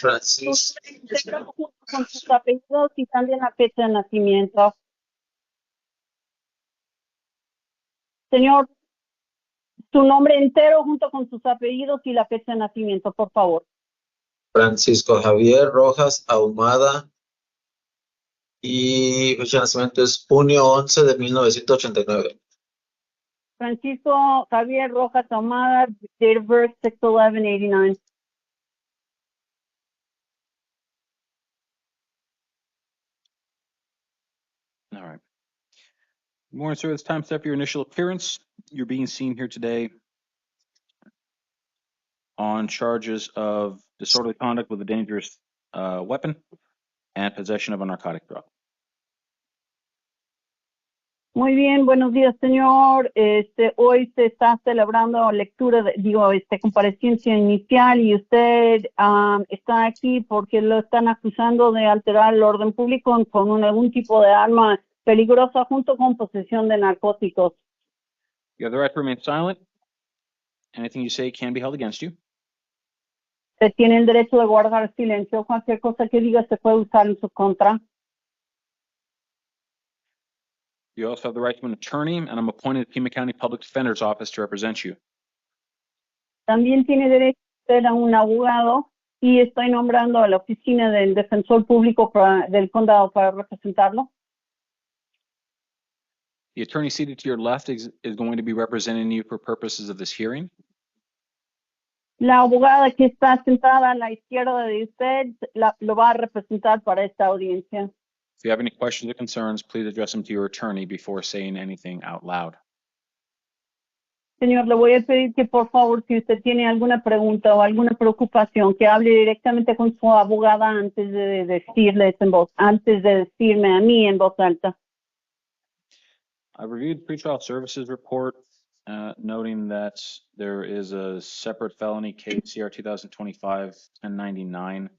[SPEAKER 6] Francis.
[SPEAKER 17] Con sus apellidos y también la fecha de nacimiento. Señor, su nombre entero junto con sus apellidos y la fecha de nacimiento, por favor.
[SPEAKER 13] Francisco Javier Rojas Ahumada. Y fecha de nacimiento es junio 11 de 1989.
[SPEAKER 17] Francisco Javier Rojas Ahumada, date of birth 6/11/89.
[SPEAKER 18] All right. Good morning, sir. It's time set for your initial appearance. You're being seen here today on charges of disorderly conduct with a dangerous weapon and possession of a narcotic drug.
[SPEAKER 17] Muy bien, buenos días, señor. Hoy se está celebrando lectura, comparecencia inicial y usted está aquí porque lo están acusando de alterar el orden público con algún tipo de arma peligrosa junto con posesión de narcóticos.
[SPEAKER 18] You have the right to remain silent. Anything you say can be held against you.
[SPEAKER 17] Usted tiene el derecho de guardar silencio. Cualquier cosa que diga se puede usar en su contra.
[SPEAKER 18] You also have the right to an attorney, and I'm appointed Pima County Public Defender's Office to represent you.
[SPEAKER 17] También tiene derecho a un abogado y estoy nombrando a la oficina del defensor público del condado para representarlo.
[SPEAKER 18] The attorney seated to your left is going to be representing you for purposes of this hearing.
[SPEAKER 17] La abogada que está sentada a la izquierda de usted lo va a representar para esta audiencia.
[SPEAKER 18] If you have any questions or concerns, please address them to your attorney before saying anything out loud.
[SPEAKER 17] Señor, le voy a pedir que por favor, si usted tiene alguna pregunta o alguna preocupación, que hable directamente con su abogada antes de decirme a mí en voz alta.
[SPEAKER 18] I reviewed the pretrial services report, noting that there is a separate felony case, CR 2025-1099,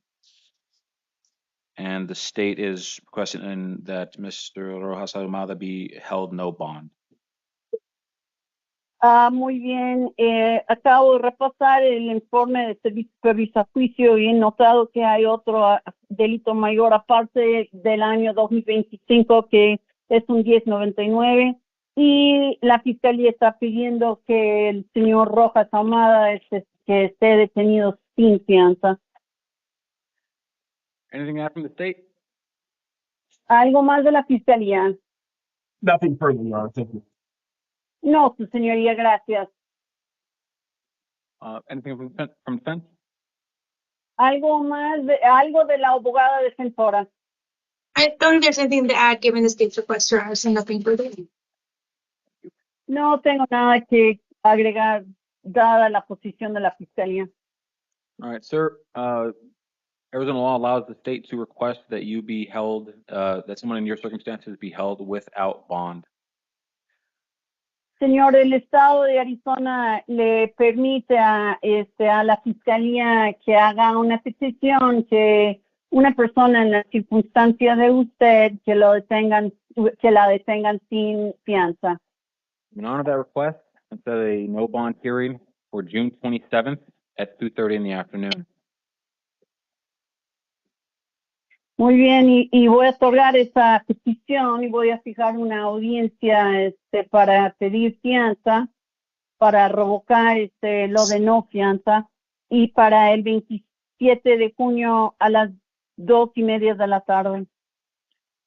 [SPEAKER 18] and the state is requesting that Mr. Rojas Ahumada be held no bond.
[SPEAKER 17] Muy bien, acabo de repasar el informe de servicio previsto a juicio y he notado que hay otro delito mayor aparte del año 2025 que es un 1099 y la fiscalía está pidiendo que el señor Rojas Ahumada que esté detenido sin fianza.
[SPEAKER 18] Anything out from the state?
[SPEAKER 17] ¿Algo más de la fiscalía?
[SPEAKER 14] Nothing further, Your Honor. Thank you.
[SPEAKER 17] No, su señoría, gracias.
[SPEAKER 18] Anything from defense?
[SPEAKER 17] ¿Algo más, algo de la abogada defensora?
[SPEAKER 3] I don't think there's anything to add given the state's request, Your Honor, so nothing further.
[SPEAKER 17] No tengo nada que agregar, dada la posición de la fiscalía.
[SPEAKER 18] All right, sir. Arizona law allows the state to request that you be held, that someone in your circumstances be held without bond.
[SPEAKER 17] Señor, el estado de Arizona le permite a la fiscalía que haga una petición que una persona en la circunstancia de usted que la detengan sin fianza.
[SPEAKER 1] In honor of that request, I set a no bond hearing for June 27th at 2:30 in the afternoon.
[SPEAKER 17] Muy bien, y voy a otorgar esa petición y voy a fijar una audiencia para pedir fianza, para revocar lo de no fianza y para el 27 de junio a las 2:30 de la tarde.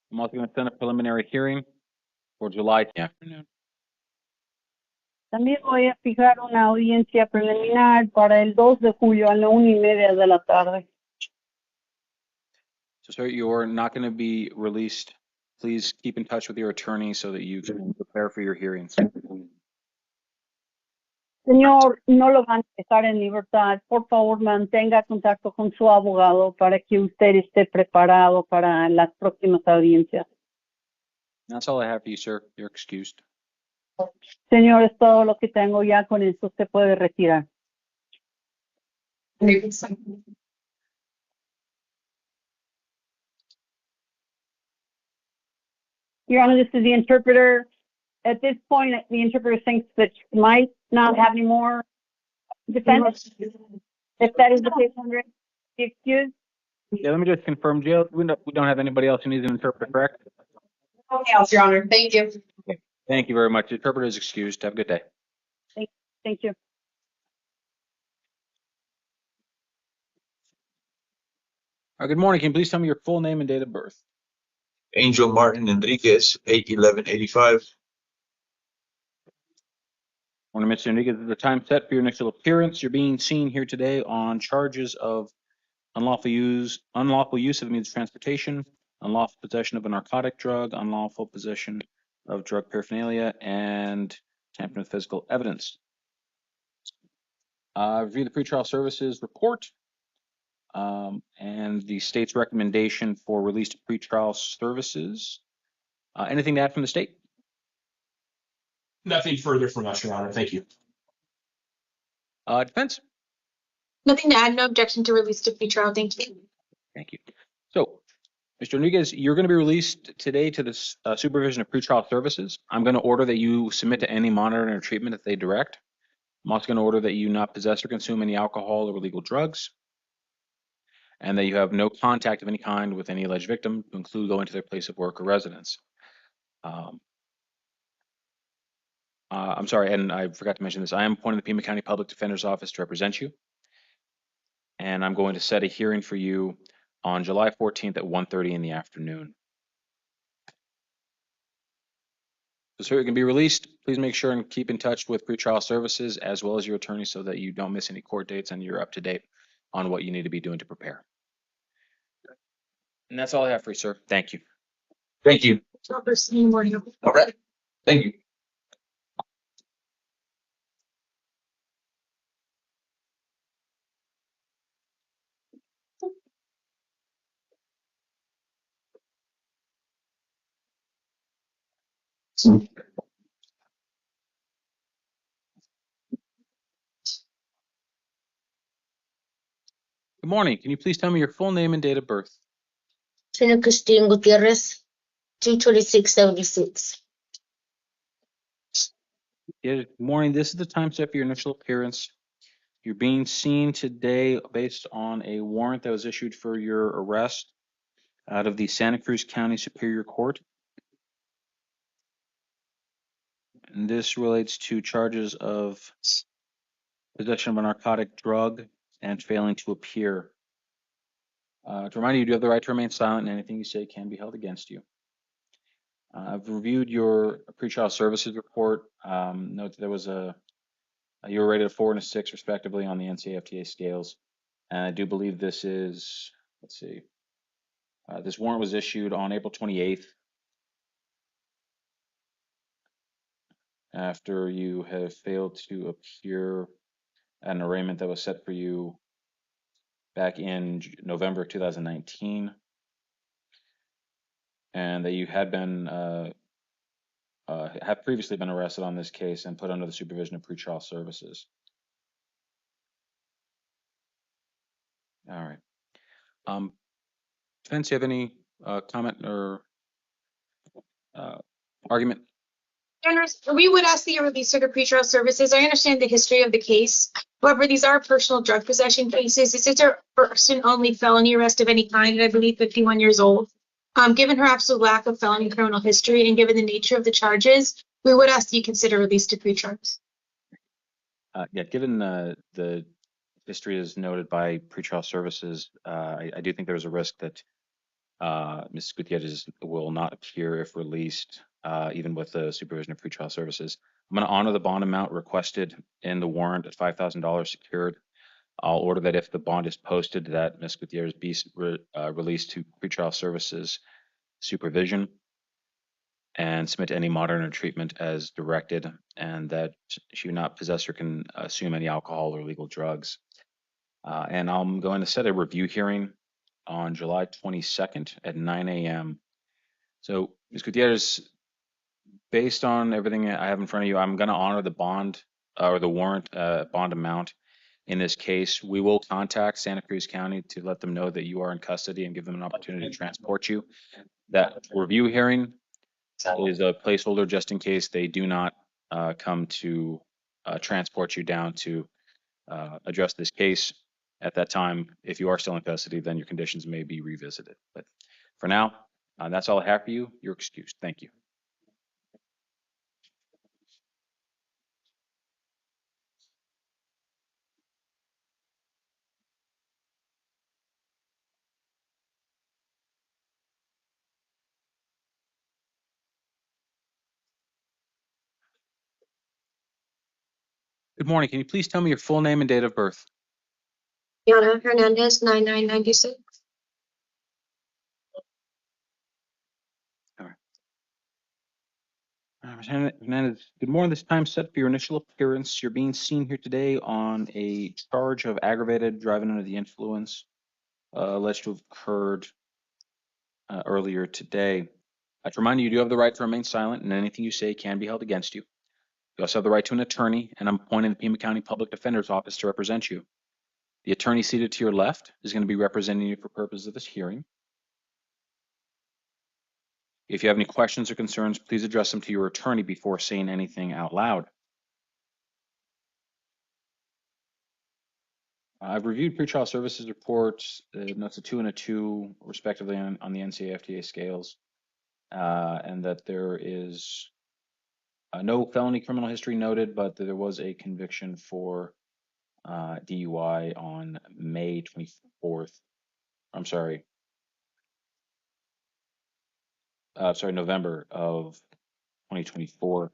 [SPEAKER 1] I'm also going to send a preliminary hearing for July in the afternoon.
[SPEAKER 17] También voy a fijar una audiencia preliminar para el 2 de julio a la 1:30 de la tarde.
[SPEAKER 1] So, sir, you're not going to be released. Please keep in touch with your attorney so that you can prepare for your hearings.
[SPEAKER 17] Señor, no lo van a dejar en libertad. Por favor, mantenga contacto con su abogado para que usted esté preparado para las próximas audiencias.
[SPEAKER 1] That's all I have for you, sir. You're excused.
[SPEAKER 17] Señor, es todo lo que tengo. Ya con esto se puede retirar. Your Honor, this is the interpreter. At this point, the interpreter thinks that she might not have any more defense. If that is the case, Andre, excuse.
[SPEAKER 1] Yeah, let me just confirm, Jill. We don't have anybody else who needs an interpreter, correct?
[SPEAKER 11] Okay, else, Your Honor. Thank you.
[SPEAKER 1] Okay. Thank you very much. The interpreter is excused. Have a good day.
[SPEAKER 17] Thank you.
[SPEAKER 1] Good morning. Can you please tell me your full name and date of birth?
[SPEAKER 13] Angel Martin Enriquez, 8/11/85.
[SPEAKER 1] Morning, Mr. Enriquez. The time set for your initial appearance. You're being seen here today on charges of unlawful use of means of transportation, unlawful possession of a narcotic drug, unlawful possession of drug paraphernalia, and tampering with physical evidence. Review the pretrial services report and the state's recommendation for release to pretrial services. Anything to add from the state?
[SPEAKER 14] Nothing further from us, Your Honor. Thank you.
[SPEAKER 1] Defense?
[SPEAKER 3] Nothing to add, no objection to release to pretrial. Thank you.
[SPEAKER 1] Thank you. So, Mr. Enriquez, you're going to be released today to the supervision of pretrial services. I'm going to order that you submit to any monitoring or treatment that they direct. I'm also going to order that you not possess or consume any alcohol or illegal drugs, and that you have no contact of any kind with any alleged victim, to include going to their place of work or residence. I'm sorry, and I forgot to mention this. I am appointing the Pima County Public Defender's Office to represent you, and I'm going to set a hearing for you on July 14th at 1:30 in the afternoon. So, sir, you can be released. Please make sure and keep in touch with pretrial services as well as your attorney so that you don't miss any court dates and you're up to date on what you need to be doing to prepare. And that's all I have for you, sir. Thank you.
[SPEAKER 13] Thank you.
[SPEAKER 10] All right. Thank you.
[SPEAKER 1] Good morning. Can you please tell me your full name and date of birth?
[SPEAKER 19] Trina Christine Gutierrez, 22676.
[SPEAKER 1] Good morning. This is the time set for your initial appearance. You're being seen today based on a warrant that was issued for your arrest out of the Santa Cruz County Superior Court. And this relates to charges of possession of a narcotic drug and failing to appear. To remind you, you do have the right to remain silent, and anything you say can be held against you. I've reviewed your pretrial services report. Note that there was you were rated a 4 and a 6 respectively on the NCAFTA scales. And I do believe this is, let's see, this warrant was issued on April 28th after you have failed to appear at an arraignment that was set for you back in November 2019, and that you had been
[SPEAKER 18] have previously been arrested on this case and put under the supervision of pretrial services. All right. Defense, you have any comment or argument?
[SPEAKER 3] We would ask that you release her to pretrial services. I understand the history of the case. However, these are personal drug possession cases. This is a person-only felony arrest of any kind, and I believe 51 years old. Given her absolute lack of felony criminal history and given the nature of the charges, we would ask that you consider release to pretrials.
[SPEAKER 18] Yeah, given the history is noted by pretrial services, I do think there's a risk that Ms. Gutierrez will not appear if released, even with the supervision of pretrial services. I'm going to honor the bond amount requested in the warrant at $5,000 secured. I'll order that if the bond is posted, that Ms. Gutierrez be released to pretrial services supervision and submit to any monitoring treatment as directed, and that she would not possess or consume any alcohol or illegal drugs. And I'm going to set a review hearing on July 22nd at 9 a.m. So, Ms. Gutierrez, based on everything I have in front of you, I'm going to honor the bond or the warrant bond amount in this case. We will contact Santa Cruz County to let them know that you are in custody and give them an opportunity to transport you. That review hearing is a placeholder just in case they do not come to transport you down to address this case. At that time, if you are still in custody, then your conditions may be revisited. But for now, that's all I have for you. You're excused. Thank you. Good morning. Can you please tell me your full name and date of birth?
[SPEAKER 3] Yana Hernandez, 9996.
[SPEAKER 18] Hernandez, good morning. This time set for your initial appearance. You're being seen here today on a charge of aggravated driving under the influence, alleged to have occurred earlier today. To remind you, you do have the right to remain silent, and anything you say can be held against you. You also have the right to an attorney, and I'm appointing the Pima County Public Defender's Office to represent you. The attorney seated to your left is going to be representing you for purposes of this hearing. If you have any questions or concerns, please address them to your attorney before saying anything out loud. I've reviewed pretrial services reports, notes a 2 and a 2, respectively, on the NCAA-FDA scales, and that there is no felony criminal history noted, but there was a conviction for DUI on May 24th. I'm sorry. November of 2024.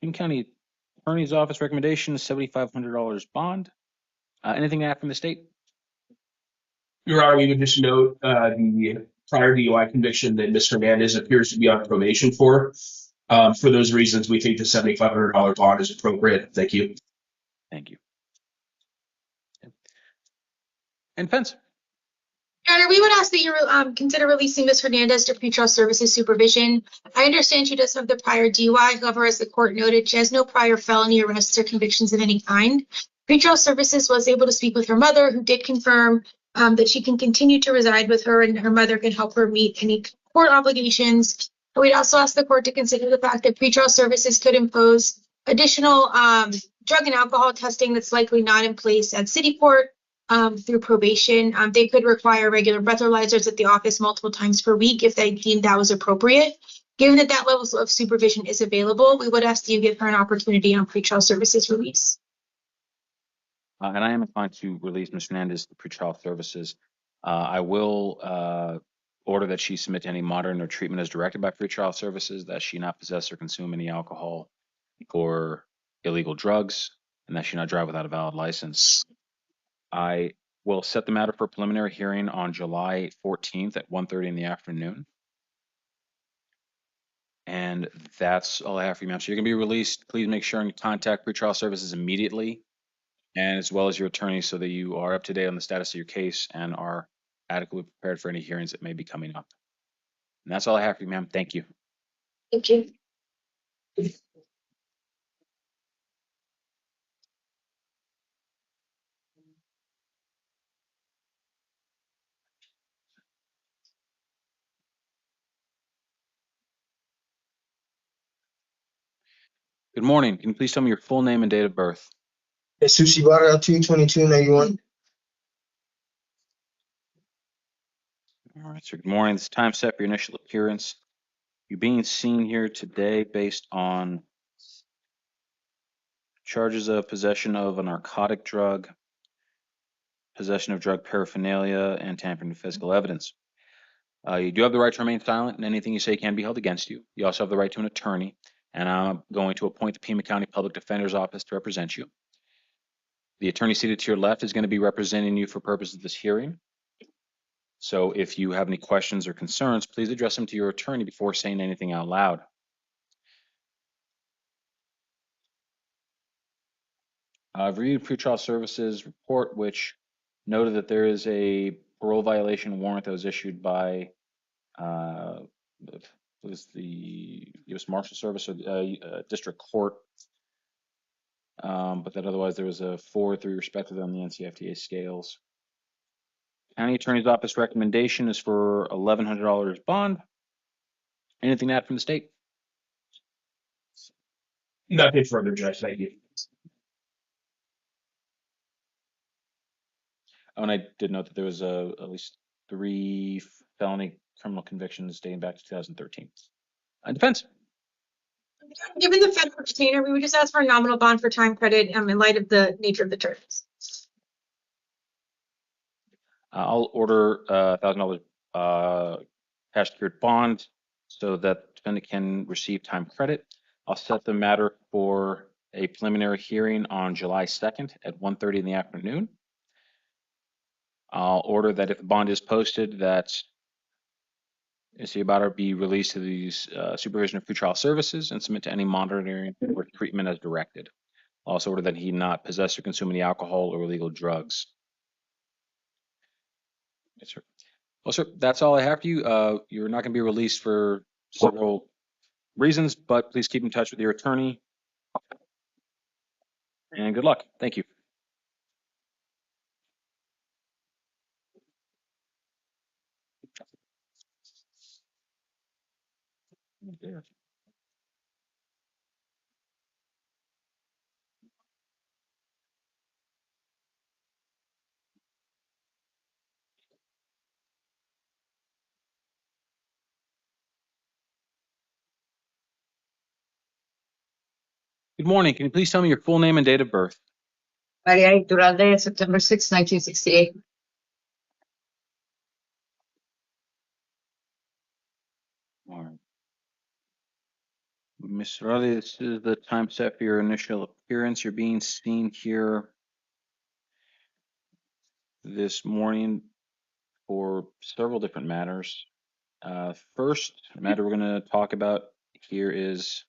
[SPEAKER 18] King County Attorney's Office recommendation is $7,500 bond. Anything to add from the state?
[SPEAKER 14] Your Honor, we would just note the prior DUI conviction that Ms. Hernandez appears to be on probation for. For those reasons, we think the $7,500 bond is appropriate. Thank you.
[SPEAKER 18] Thank you. And Pence.
[SPEAKER 3] Your Honor, we would ask that you consider releasing Ms. Hernandez to pretrial services supervision. I understand she does have the prior DUI. However, as the court noted, she has no prior felony arrests or convictions of any kind. Pretrial services was able to speak with her mother, who did confirm that she can continue to reside with her and her mother can help her meet any court obligations. We'd also ask the court to consider the fact that pretrial services could impose additional drug and alcohol testing that's likely not in place at City Court. Through probation. They could require regular breathalyzers at the office multiple times per week if they deemed that was appropriate. Given that that level of supervision is available, we would ask that you give her an opportunity on pretrial services release.
[SPEAKER 18] And I am inclined to release Ms. Hernandez to pretrial services. I will order that she submit to any monitoring or treatment as directed by pretrial services, that she not possess or consume any alcohol or illegal drugs, and that she not drive without a valid license. I will set the matter for preliminary hearing on July 14th at 1:30 in the afternoon. And that's all I have for you, ma'am. So you're going to be released. Please make sure and contact pretrial services immediately, and as well as your attorney, so that you are up to date on the status of your case and are adequately prepared for any hearings that may be coming up. And that's all I have for you, ma'am. Thank you.
[SPEAKER 3] Thank you.
[SPEAKER 18] Good morning. Can you please tell me your full name and date of birth?
[SPEAKER 20] Jesus Ibarra, 22291.
[SPEAKER 18] All right, sir. Good morning. It's time set for your initial appearance. You're being seen here today based on charges of possession of a narcotic drug, possession of drug paraphernalia, and tampering with physical evidence. You do have the right to remain silent, and anything you say can be held against you. You also have the right to an attorney, and I'm going to appoint the Pima County Public Defender's Office to represent you. The attorney seated to your left is going to be representing you for purposes of this hearing. So if you have any questions or concerns, please address them to your attorney before saying anything out loud. I've reviewed pretrial services report, which noted that there is a parole violation warrant that was issued by was the U.S. Marshal Service or District Court, but that otherwise there was a 4-3 respectively on the NCFTA scales. County Attorney's Office recommendation is for $1,100 bond. Anything to add from the state?
[SPEAKER 14] Nothing further, Judge. Thank you.
[SPEAKER 18] Oh, and I did note that there was at least 3 felony criminal convictions dating back to 2013. Defense.
[SPEAKER 3] Given the federal retainer, we would just ask for a nominal bond for time credit in light of the nature of the charges.
[SPEAKER 18] I'll order $1,000 cash secured bond so that the defendant can receive time credit. I'll set the matter for a preliminary hearing on July 2nd at 1:30 in the afternoon. I'll order that if the bond is posted, that Mr. be released to the supervision of pretrial services and submit to any monitoring or treatment as directed. I'll also order that he not possess or consume any alcohol or illegal drugs. Yes, sir. Well, sir, that's all I have for you. You're not going to be released for several reasons, but please keep in touch with your attorney. And good luck. Thank you. Good morning. Can you please tell me your full name and date of birth?
[SPEAKER 11] Maria Iturralde, September 6, 1968.
[SPEAKER 18] All right. Ms. Raleigh, this is the time set for your initial appearance. You're being seen here this morning for several different matters. First matter we're going to talk about here is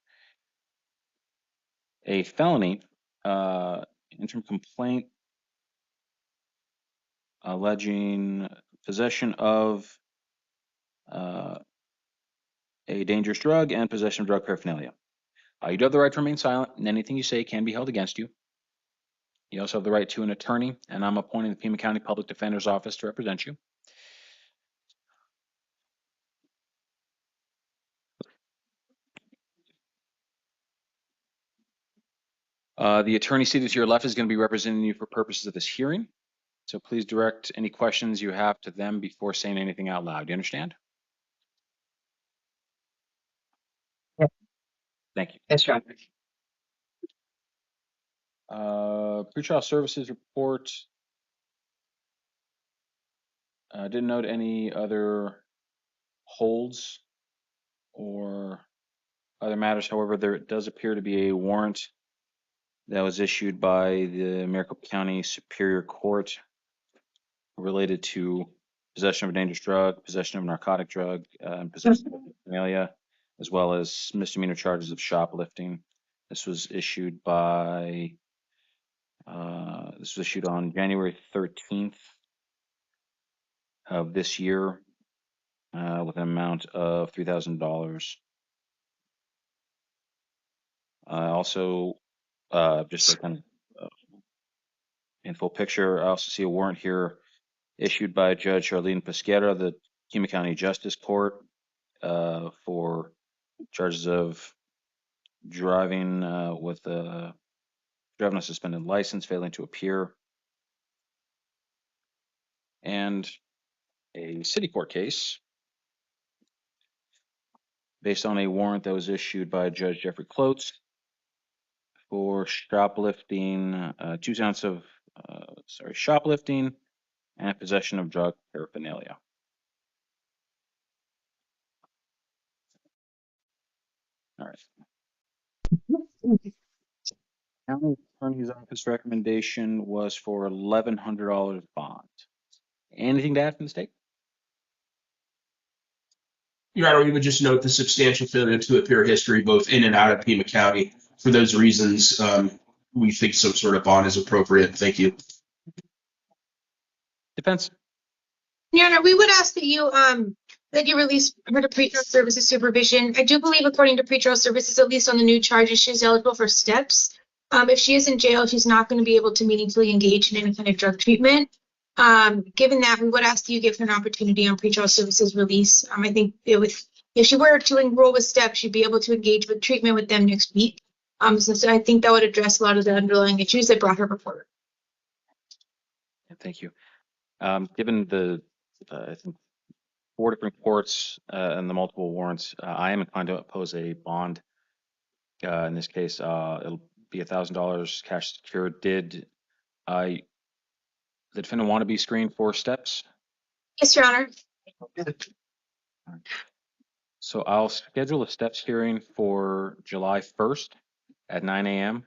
[SPEAKER 18] a felony interim complaint alleging possession of a dangerous drug and possession of drug paraphernalia. You do have the right to remain silent, and anything you say can be held against you. You also have the right to an attorney, and I'm appointing the Pima County Public Defender's Office to represent you. The attorney seated to your left is going to be representing you for purposes of this hearing. So please direct any questions you have to them before saying anything out loud. Do you understand? Thank you.
[SPEAKER 11] Yes, Your Honor.
[SPEAKER 18] Pretrial services report. Didn't note any other holds or other matters. However, there does appear to be a warrant that was issued by the Maricopa County Superior Court related to possession of a dangerous drug, possession of a narcotic drug, and possession of paraphernalia, as well as misdemeanor charges of shoplifting. This was issued by on January 13th of this year with an amount of $3,000. Also, just a kind of in full picture, I also see a warrant here issued by Judge Arlene Pesquera, the Pima County Justice Court, for charges of driving with driving a suspended license, failing to appear, and a city court case based on a warrant that was issued by Judge Jeffrey Klotz for shoplifting, 2 counts of shoplifting and possession of drug paraphernalia. All right. County Attorney's Office recommendation was for $1,100 bond. Anything to add from the state?
[SPEAKER 14] Your Honor, we would just note the substantial failure to appear history both in and out of Pima County. For those reasons, we think some sort of bond is appropriate. Thank you.
[SPEAKER 18] Defense.
[SPEAKER 3] Your Honor, we would ask that you release her to pretrial services supervision. I do believe, according to pretrial services, at least on the new charges, she's eligible for steps. If she is in jail, she's not going to be able to meaningfully engage in any kind of drug treatment. Given that, we would ask that you give her an opportunity on pretrial services release. I think if she were to enroll with steps, she'd be able to engage with treatment with them next week. So I think that would address a lot of the underlying issues that brought her before.
[SPEAKER 18] Thank you. Given the, I think, 4 different courts and the multiple warrants, I am inclined to oppose a bond. In this case, it'll be $1,000 cash secured. Did the defendant want to be screened for steps?
[SPEAKER 3] Yes, Your Honor.
[SPEAKER 18] So I'll schedule a steps hearing for July 1st at 9 a.m.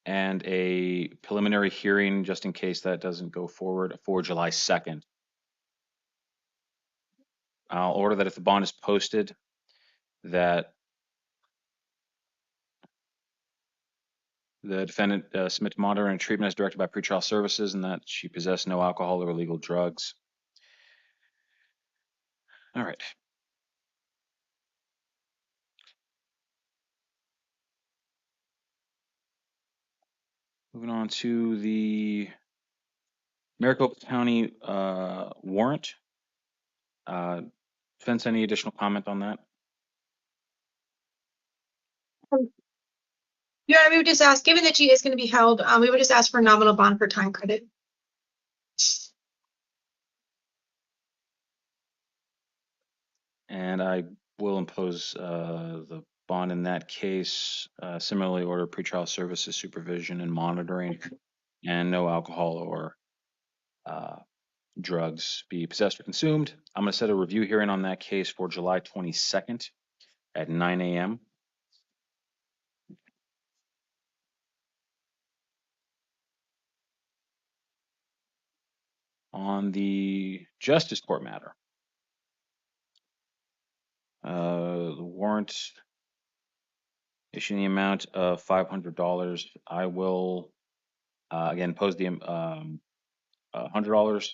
[SPEAKER 18] and a preliminary hearing, just in case that doesn't go forward, for July 2nd. I'll order that if the bond is posted, that the defendant submit to monitoring and treatment as directed by pretrial services, and that she possessed no alcohol or illegal drugs. All right. Moving on to the Maricopa County warrant. Defense, any additional comment on that?
[SPEAKER 3] Your Honor, we would just ask, given that she is going to be held, we would just ask for a nominal bond for time credit.
[SPEAKER 18] And I will impose the bond in that case. Similarly, order pretrial services supervision and monitoring, and no alcohol or drugs be possessed or consumed. I'm going to set a review hearing on that case for July 22nd at 9 a.m. On the Justice Court matter, the warrant issuing the amount of $500. I will again pose the $100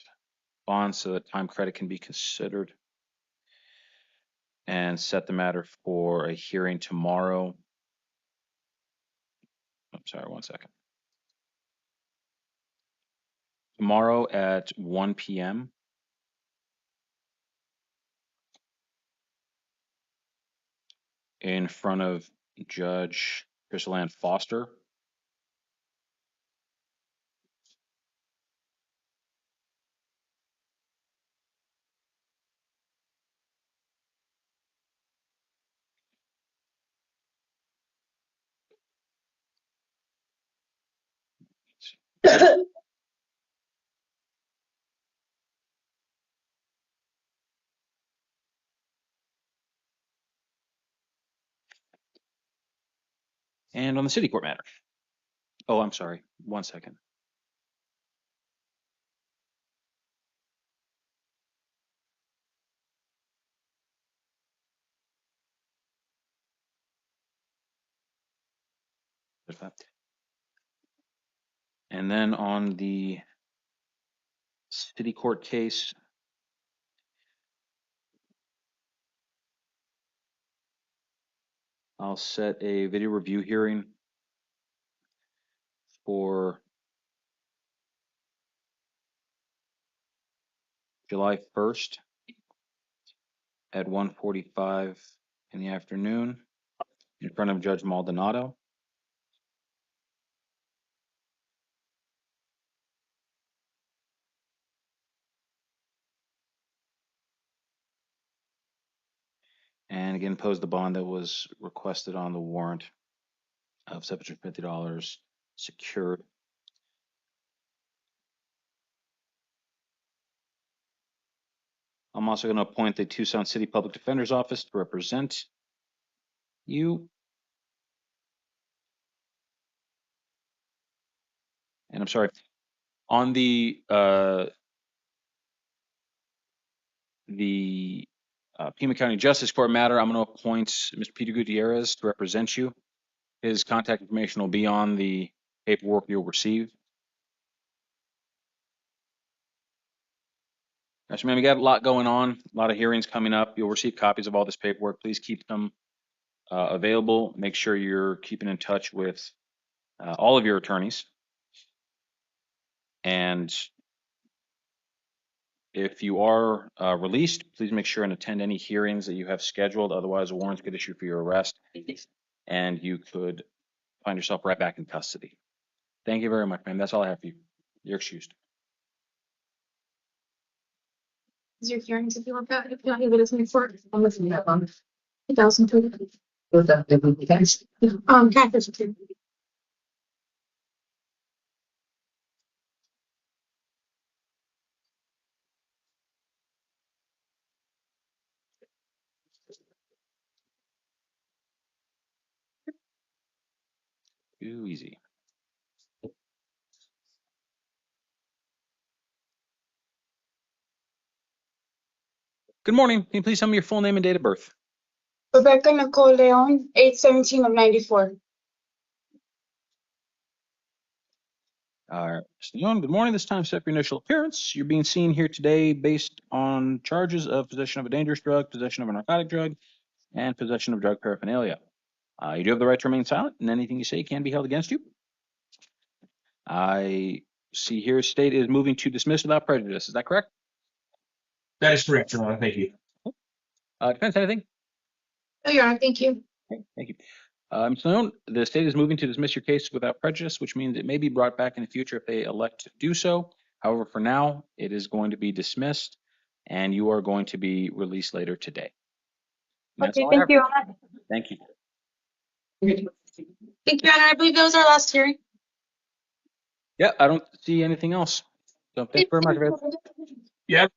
[SPEAKER 18] bond so that time credit can be considered, and set the matter for a hearing tomorrow. I'm sorry, 1 second. Tomorrow at 1 p.m. in front of Judge Crystal Ann Foster. And on the city court matter. Oh, I'm sorry. 1 second. And then on the city court case, I'll set a video review hearing for July 1st at 1:45 in the afternoon in front of Judge Maldonado. And again, pose the bond that was requested on the warrant of $750 secured. I'm also going to appoint the Tucson City Public Defender's Office to represent you. And I'm sorry, on the Pima County Justice Court matter, I'm going to appoint Mr. Peter Gutierrez to represent you. His contact information will be on the paperwork you'll receive. So, man, we got a lot going on, a lot of hearings coming up. You'll receive copies of all this paperwork. Please keep them available. Make sure you're keeping in touch with all of your attorneys. And if you are released, please make sure and attend any hearings that you have scheduled. Otherwise, a warrant could issue for your arrest, and you could find yourself right back in custody. Thank you very much, man. That's all I have for you. You're excused.
[SPEAKER 3] Is your hearings if you want that? If not, you would listen for it. I'm listening to that one. 2002. Catfish too.
[SPEAKER 18] Too easy. Good morning. Can you please tell me your full name and date of birth?
[SPEAKER 7] Rebecca Nicole Leon, 8/17 of 94.
[SPEAKER 18] All right, Mr. Leon, good morning. This time set for your initial appearance. You're being seen here today based on charges of possession of a dangerous drug, possession of a narcotic drug, and possession of drug paraphernalia. You do have the right to remain silent, and anything you say can be held against you. I see here state is moving to dismiss without prejudice. Is that correct?
[SPEAKER 14] That is correct, Your Honor. Thank you.
[SPEAKER 18] Defense, anything?
[SPEAKER 3] Oh, Your Honor, thank you.
[SPEAKER 18] Okay, thank you. Mr. Leon, the state is moving to dismiss your case without prejudice, which means it may be brought back in the future if they elect to do so. However, for now, it is going to be dismissed, and you are going to be released later today. And that's
[SPEAKER 3] Okay,
[SPEAKER 18] all I have.
[SPEAKER 3] thank you, Your Honor.
[SPEAKER 18] Thank you.
[SPEAKER 3] Thank you, Your Honor. I believe that was our last hearing.
[SPEAKER 18] Yeah, I don't see anything else. So thank you very much, guys.
[SPEAKER 14] Yeah.